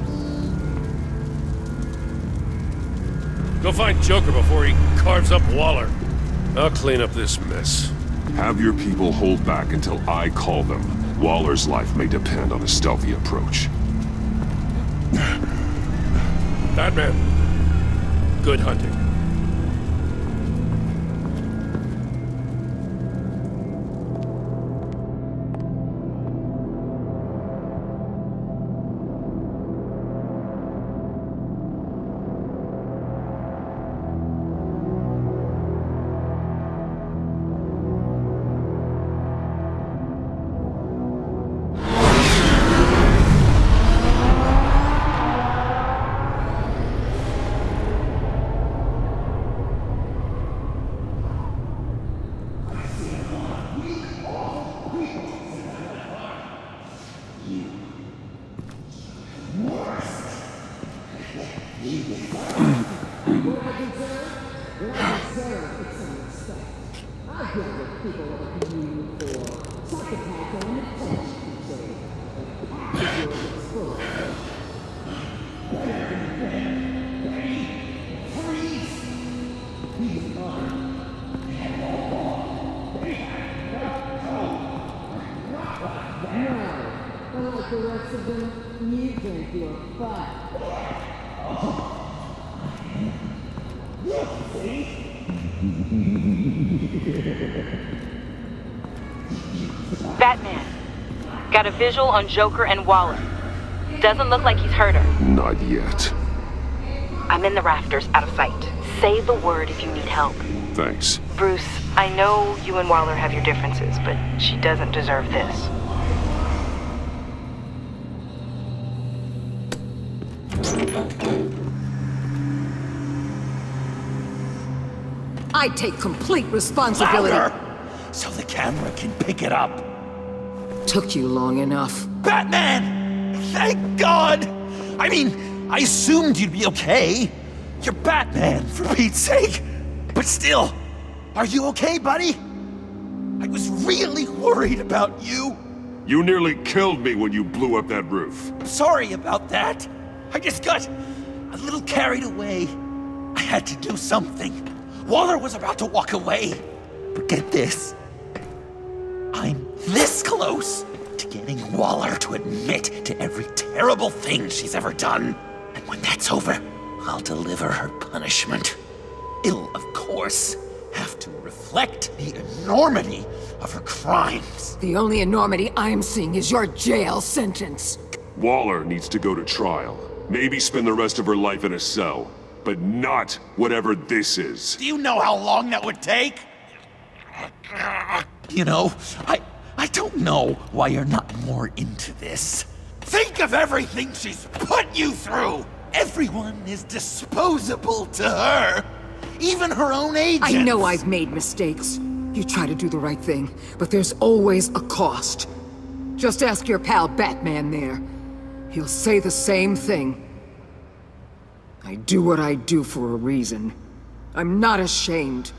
Go find Joker before he carves up Waller. I'll clean up this mess. Have your people hold back until I call them. Waller's life may depend on a stealthy approach. Batman, good hunting. Batman, got a visual on Joker and Waller. Doesn't look like he's hurt her. Not yet. I'm in the rafters, out of sight. Say the word if you need help. Thanks. Bruce, I know you and Waller have your differences, but she doesn't deserve this. I take complete responsibility. Louder! So the camera can pick it up. Took you long enough. Batman! Thank God! I mean, I assumed you'd be okay. You're Batman, for Pete's sake. But still, are you okay, buddy? I was really worried about you. You nearly killed me when you blew up that roof. Sorry about that. I just got a little carried away. I had to do something. Waller was about to walk away. But get this. I'm this close to getting Waller to admit to every terrible thing she's ever done. And when that's over, I'll deliver her punishment. It'll, of course, have to reflect the enormity of her crimes. The only enormity I'm seeing is your jail sentence. Waller needs to go to trial. Maybe spend the rest of her life in a cell. But not whatever this is. Do you know how long that would take? You know, I don't know why you're not more into this. Think of everything she's put you through! Everyone is disposable to her. Even her own agents. I know I've made mistakes. You try to do the right thing, but there's always a cost. Just ask your pal Batman there. He'll say the same thing. I do what I do for a reason. I'm not ashamed.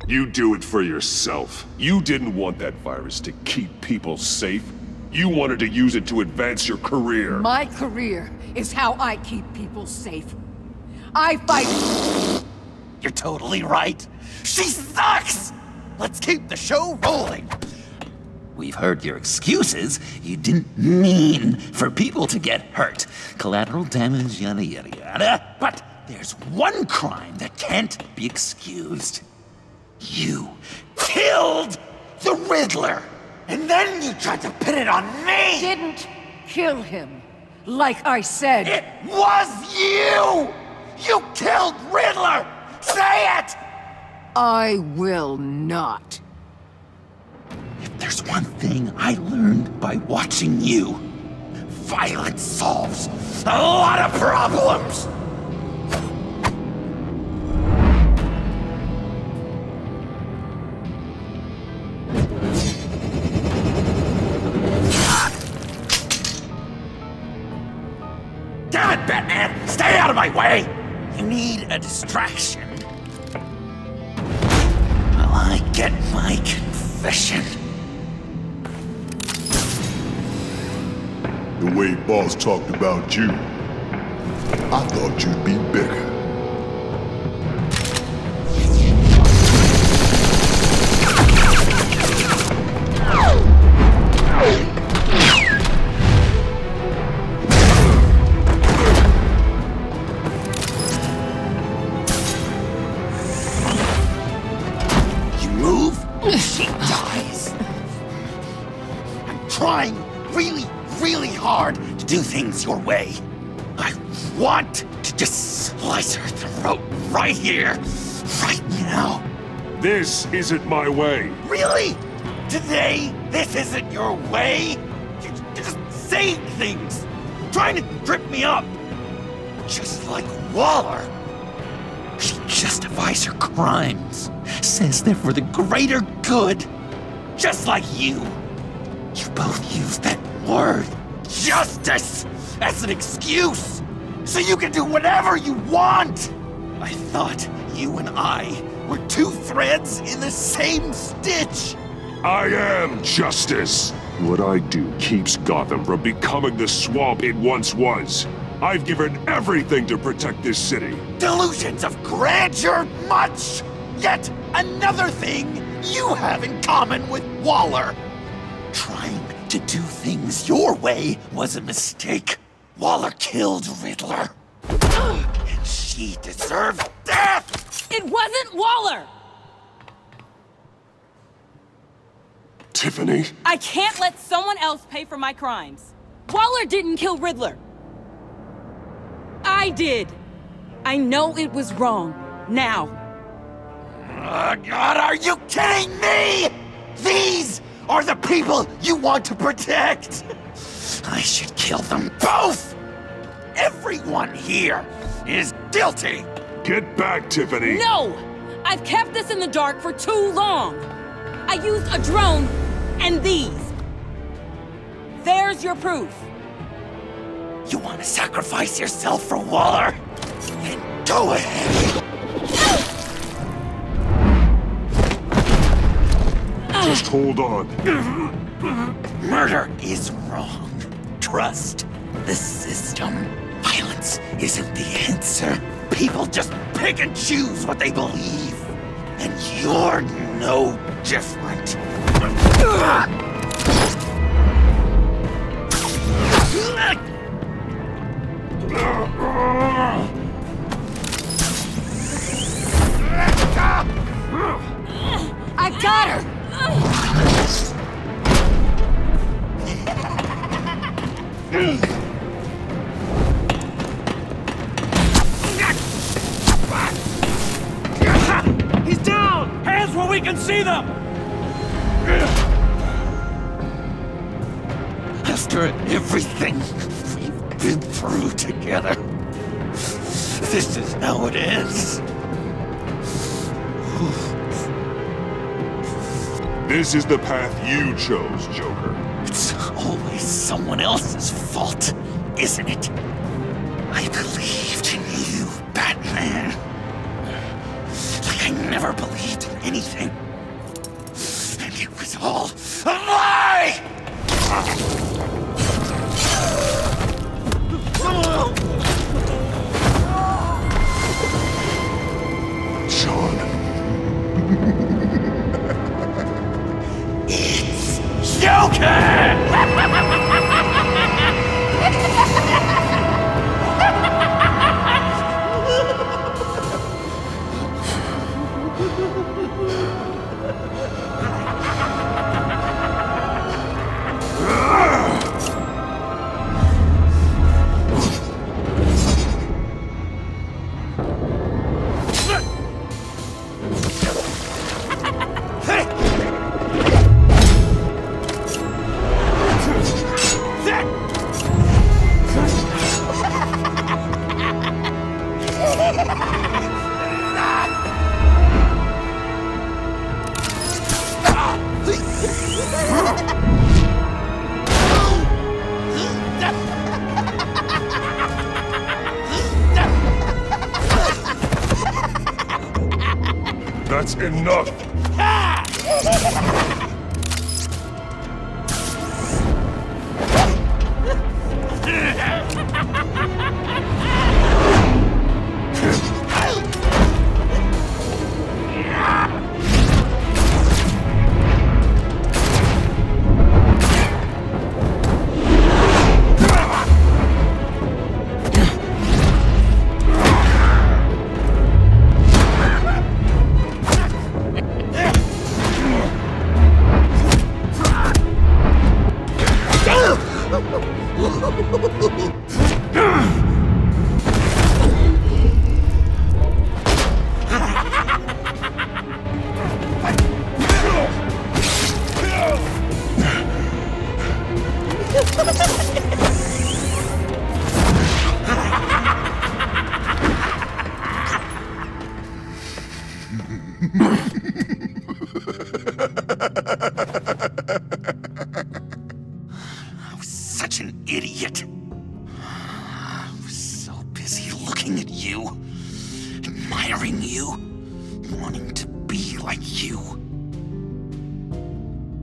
You do it for yourself. You didn't want that virus to keep people safe. You wanted to use it to advance your career. My career is how I keep people safe. I fight... You're totally right. She sucks! Let's keep the show rolling. We've heard your excuses. You didn't mean for people to get hurt. Collateral damage, yada yada yada. But there's one crime that can't be excused. You killed the Riddler! And then you tried to pin it on me! Didn't kill him, like I said. It was you! You killed Riddler! Say it! I will not. If there's one thing I learned by watching you, violence solves a lot of problems! say? You need a distraction. Well, I get my confession. The way Boss talked about you, I thought you'd be bigger. You move, she dies. I'm trying really hard to do things your way. I want to just slice her throat right here, right now. This isn't my way. Really? Today, this isn't your way? You're just saying things, trying to trip me up. Just like Waller. She justifies her crimes, says they're for the greater good. Just like you. You both use that word, justice, as an excuse, so you can do whatever you want. I thought you and I were two threads in the same stitch. I am justice. What I do keeps Gotham from becoming the swamp it once was. I've given everything to protect this city. Delusions of grandeur, much! Yet another thing you have in common with Waller. Trying to do things your way was a mistake. Waller killed Riddler. And she deserved death! It wasn't Waller! Tiffany? I can't let someone else pay for my crimes. Waller didn't kill Riddler. I did. I know it was wrong. Now. God, are you kidding me? These are the people you want to protect. I should kill them both. Everyone here is guilty. Get back, Tiffany. No! I've kept this in the dark for too long. I used a drone and these. There's your proof. You want to sacrifice yourself for Waller? Then go ahead. Just hold on. Murder is wrong. Trust the system. Violence isn't the answer. People just pick and choose what they believe. And you're no different. I got her! He's down! Hands where we can see them! After everything we've been through together, this is how it ends. This is the path you chose, Joker. It's always someone else's fault, isn't it? I believed in you, Batman. Like I never believed in anything. And it was all a lie! Sean. It's Joker! That's enough! I was such an idiot. I was so busy looking at you, admiring you, wanting to be like you,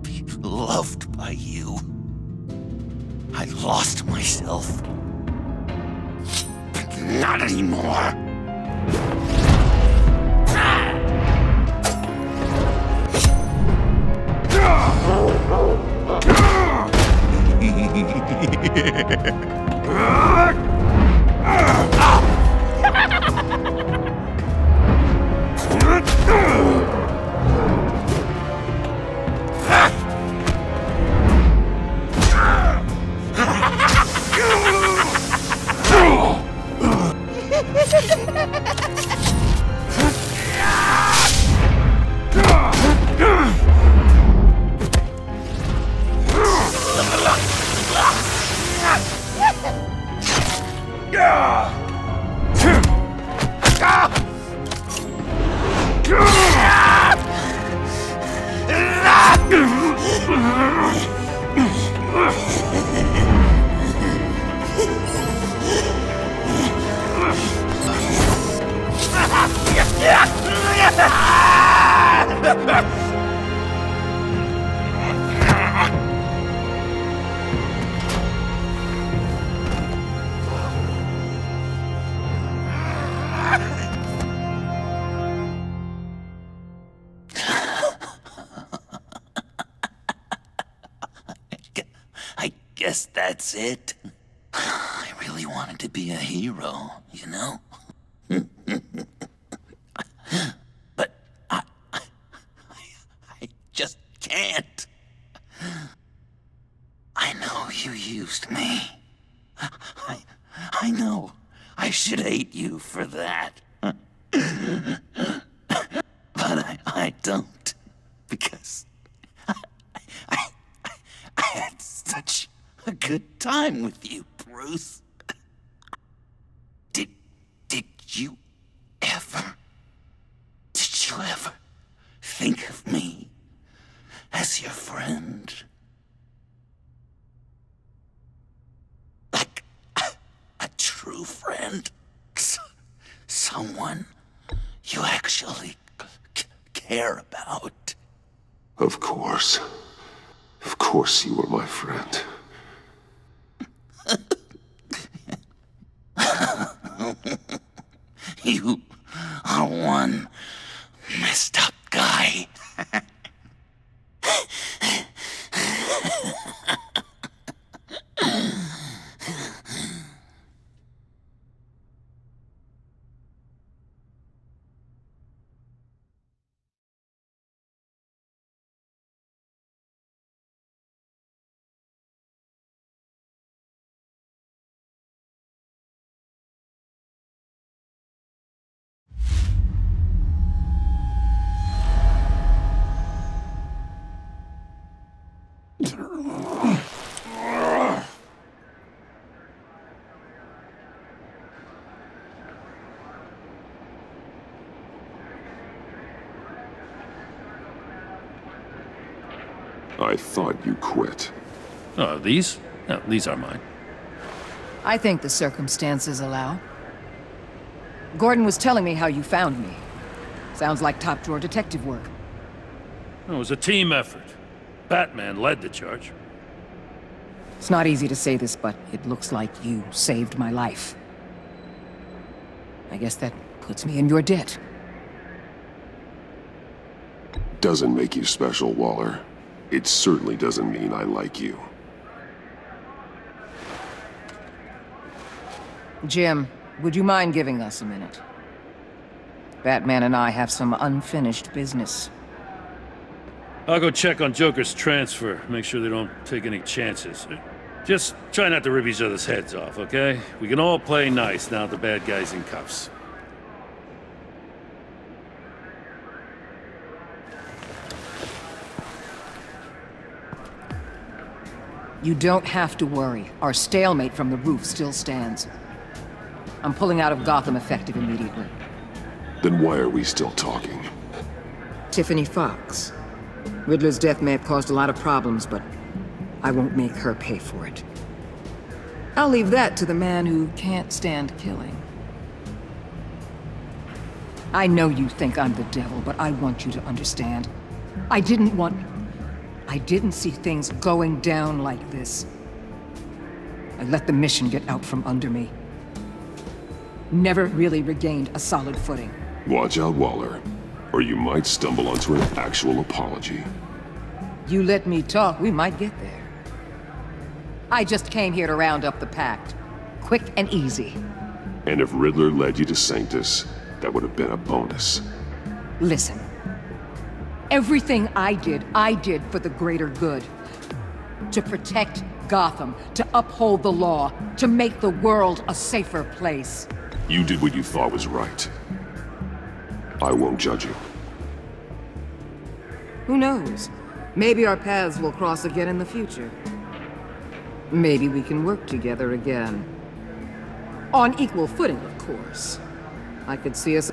be loved by you. I lost myself, but not anymore. I guess that's it. I really wanted to be a hero, you know? But I just can't. I know you used me. I know I should hate you for that. But I don't, because I had such a good time with you, Bruce. Did you ever think of me as your friend? Like a true friend? Someone you actually care about? Of course. Of course you were my friend. You are one messed up guy. I thought you quit. Oh, these? No, these are mine. I think the circumstances allow. Gordon was telling me how you found me. Sounds like top-drawer detective work. It was a team effort. Batman led the charge. It's not easy to say this, but it looks like you saved my life. I guess that puts me in your debt. Doesn't make you special, Waller. It certainly doesn't mean I like you. Jim, would you mind giving us a minute? Batman and I have some unfinished business. I'll go check on Joker's transfer, make sure they don't take any chances. Just try not to rip each other's heads off, okay? We can all play nice now that the bad guy's in cuffs. You don't have to worry. Our stalemate from the roof still stands. I'm pulling out of Gotham effective immediately. Then why are we still talking? Tiffany Fox. Riddler's death may have caused a lot of problems, but I won't make her pay for it. I'll leave that to the man who can't stand killing. I know you think I'm the devil, but I want you to understand. I didn't see things going down like this. I let the mission get out from under me. Never really regained a solid footing. Watch out, Waller, or you might stumble onto an actual apology. You let me talk, we might get there. I just came here to round up the pact. Quick and easy. And if Riddler led you to Sanctus, that would have been a bonus. Listen. Everything I did for the greater good. To protect Gotham, to uphold the law, to make the world a safer place. You did what you thought was right. I won't judge you. Who knows? Maybe our paths will cross again in the future. Maybe we can work together again. On equal footing, of course. I could see us...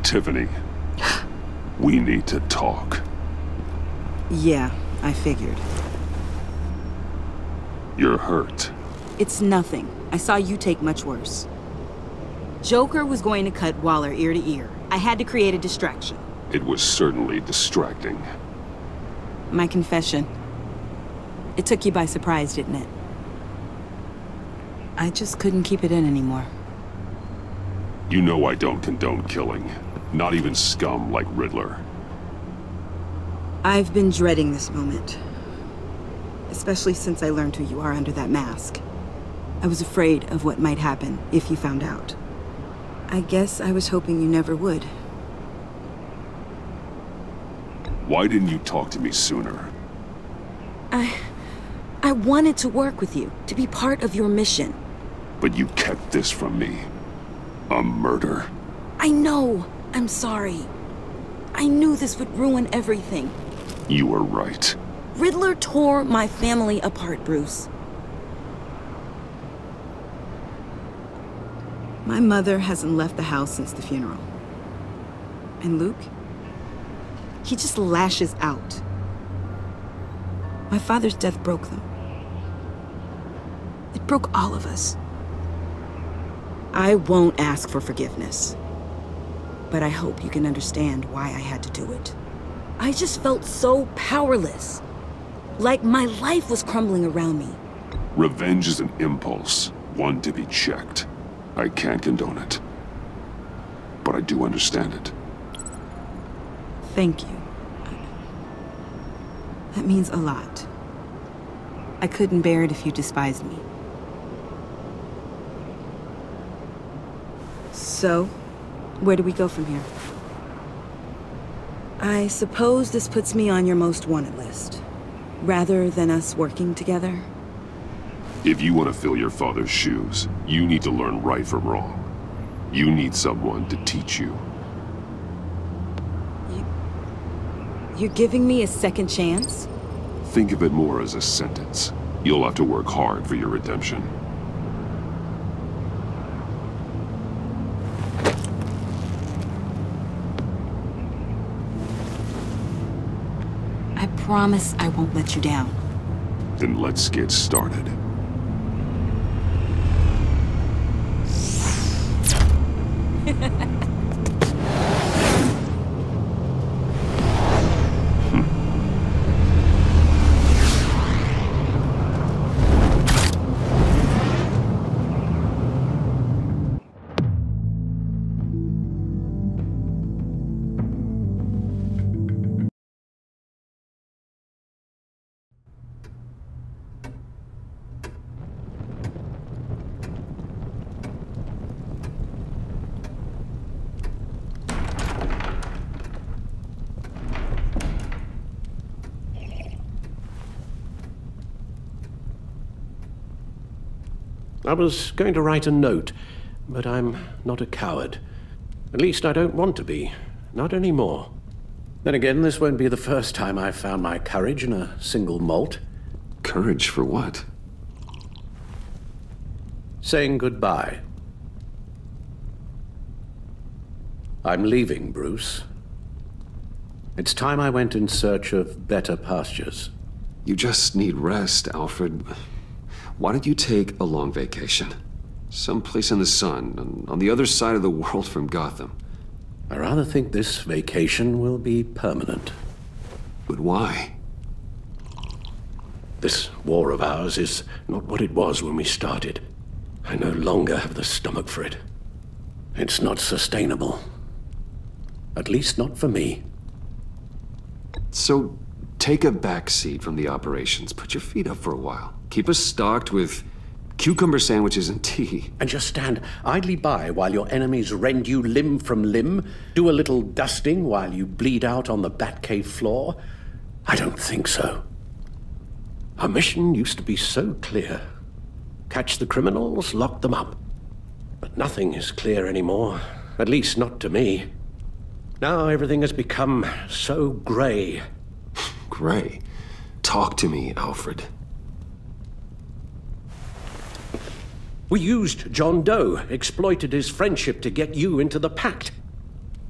Tiffany, we need to talk. Yeah, I figured. You're hurt. It's nothing. I saw you take much worse. Joker was going to cut Waller ear to ear. I had to create a distraction. It was certainly distracting. My confession. It took you by surprise, didn't it? I just couldn't keep it in anymore. You know I don't condone killing. Not even scum like Riddler. I've been dreading this moment. Especially since I learned who you are under that mask. I was afraid of what might happen if you found out. I guess I was hoping you never would. Why didn't you talk to me sooner? I wanted to work with you, to be part of your mission. But you kept this from me. A murder. I know. I'm sorry. I knew this would ruin everything. You were right. Riddler tore my family apart, Bruce. My mother hasn't left the house since the funeral. And Luke? He just lashes out. My father's death broke them. It broke all of us. I won't ask for forgiveness. But I hope you can understand why I had to do it. I just felt so powerless. Like my life was crumbling around me. Revenge is an impulse, one to be checked. I can't condone it. But I do understand it. Thank you. That means a lot. I couldn't bear it if you despised me. So, where do we go from here? I suppose this puts me on your most wanted list, rather than us working together. If you want to fill your father's shoes, you need to learn right from wrong. You need someone to teach you. You're giving me a second chance? Think of it more as a sentence. You'll have to work hard for your redemption. I promise I won't let you down. Then let's get started. I was going to write a note, but I'm not a coward. At least I don't want to be. Not anymore. Then again, this won't be the first time I've found my courage in a single malt. Courage for what? Saying goodbye. I'm leaving, Bruce. It's time I went in search of better pastures. You just need rest, Alfred. Why don't you take a long vacation? Someplace in the sun, on the other side of the world from Gotham. I rather think this vacation will be permanent. But why? This war of ours is not what it was when we started. I no longer have the stomach for it. It's not sustainable. At least not for me. So, take a back seat from the operations. Put your feet up for a while. Keep us stocked with cucumber sandwiches and tea. And just stand idly by while your enemies rend you limb from limb? Do a little dusting while you bleed out on the Batcave floor? I don't think so. Our mission used to be so clear. Catch the criminals, lock them up. But nothing is clear anymore. At least not to me. Now everything has become so gray. Gray? Talk to me, Alfred. We used John Doe, exploited his friendship to get you into the pact.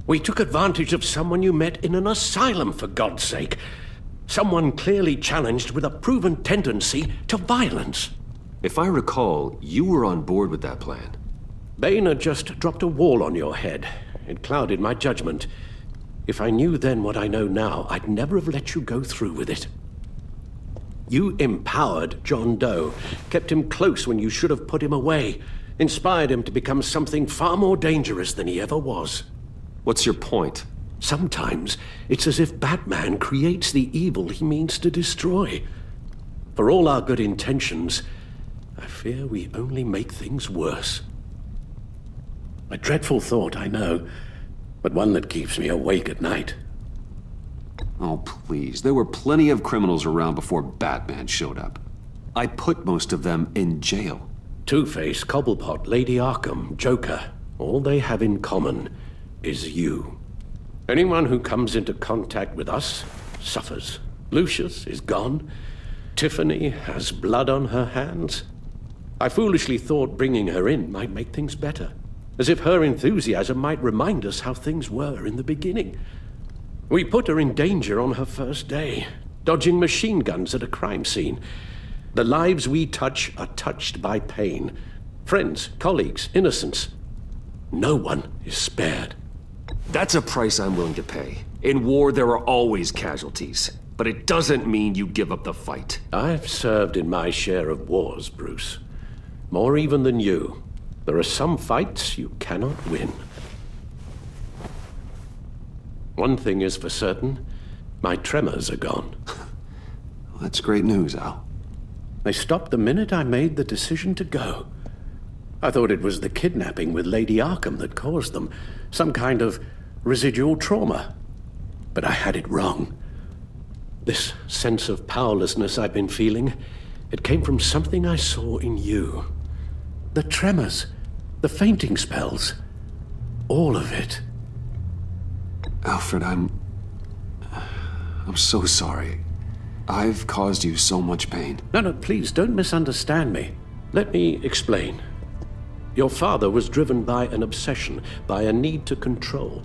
We took advantage of someone you met in an asylum, for God's sake. Someone clearly challenged with a proven tendency to violence. If I recall, you were on board with that plan. Bane had just dropped a wall on your head. It clouded my judgment. If I knew then what I know now, I'd never have let you go through with it. You empowered John Doe, kept him close when you should have put him away, inspired him to become something far more dangerous than he ever was. What's your point? Sometimes it's as if Batman creates the evil he means to destroy. For all our good intentions, I fear we only make things worse. A dreadful thought, I know, but one that keeps me awake at night. Oh, please. There were plenty of criminals around before Batman showed up. I put most of them in jail. Two-Face, Cobblepot, Lady Arkham, Joker. All they have in common is you. Anyone who comes into contact with us suffers. Lucius is gone. Tiffany has blood on her hands. I foolishly thought bringing her in might make things better. As if her enthusiasm might remind us how things were in the beginning. We put her in danger on her first day, dodging machine guns at a crime scene. The lives we touch are touched by pain. Friends, colleagues, innocents. No one is spared. That's a price I'm willing to pay. In war, there are always casualties. But it doesn't mean you give up the fight. I've served in my share of wars, Bruce. More even than you. There are some fights you cannot win. One thing is for certain, my tremors are gone. Well, that's great news, Al. They stopped the minute I made the decision to go. I thought it was the kidnapping with Lady Arkham that caused them. Some kind of residual trauma. But I had it wrong. This sense of powerlessness I've been feeling, it came from something I saw in you. The tremors, the fainting spells, all of it. Alfred, I'm so sorry. I've caused you so much pain. No, please, don't misunderstand me. Let me explain. Your father was driven by an obsession, by a need to control.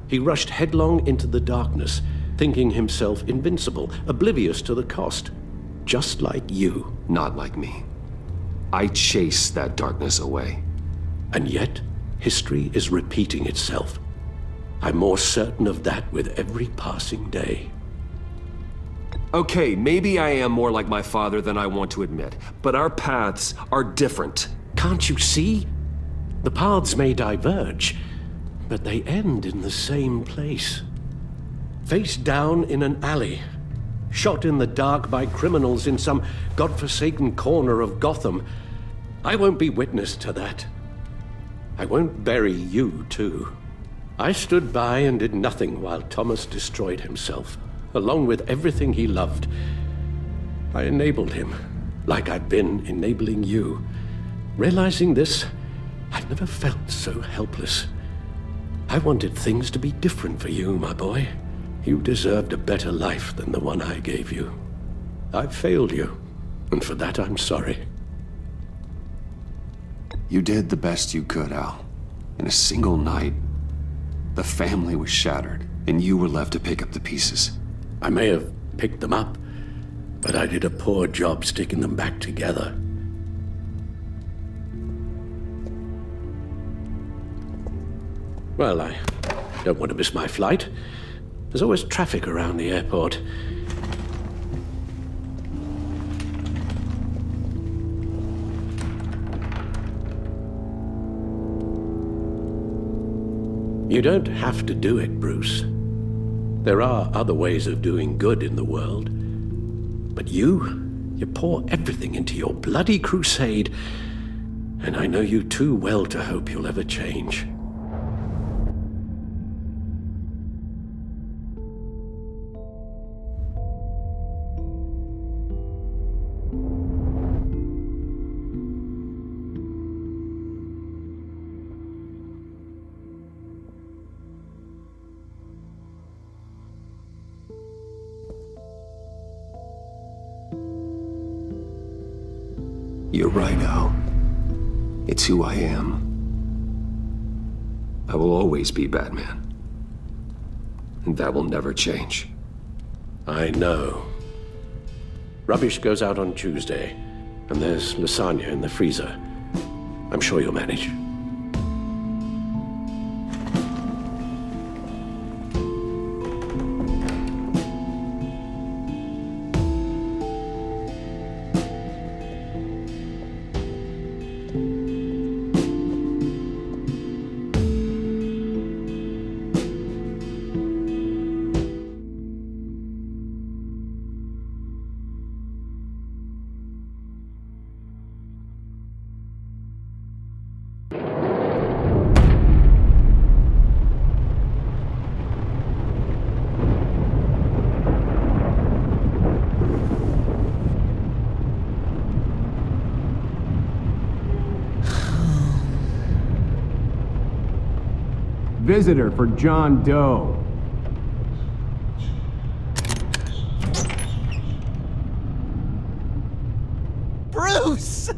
He rushed headlong into the darkness, thinking himself invincible, oblivious to the cost. Just like you. Not like me. I chased that darkness away. And yet, history is repeating itself. I'm more certain of that with every passing day. Okay, maybe I am more like my father than I want to admit, but our paths are different. Can't you see? The paths may diverge, but they end in the same place. Face down in an alley, shot in the dark by criminals in some godforsaken corner of Gotham. I won't be witness to that. I won't bury you, too. I stood by and did nothing while Thomas destroyed himself, along with everything he loved. I enabled him, like I'd been enabling you. Realizing this, I've never felt so helpless. I wanted things to be different for you, my boy. You deserved a better life than the one I gave you. I've failed you, and for that I'm sorry. You did the best you could, Al. In a single night, the family was shattered, and you were left to pick up the pieces. I may have picked them up, but I did a poor job sticking them back together. Well, I don't want to miss my flight. There's always traffic around the airport. You don't have to do it, Bruce. There are other ways of doing good in the world. But you pour everything into your bloody crusade, and I know you too well to hope you'll ever change. You're right, Al. It's who I am. I will always be Batman. And that will never change. I know. Rubbish goes out on Tuesday, and there's lasagna in the freezer. I'm sure you'll manage. Visitor for John Doe. Bruce!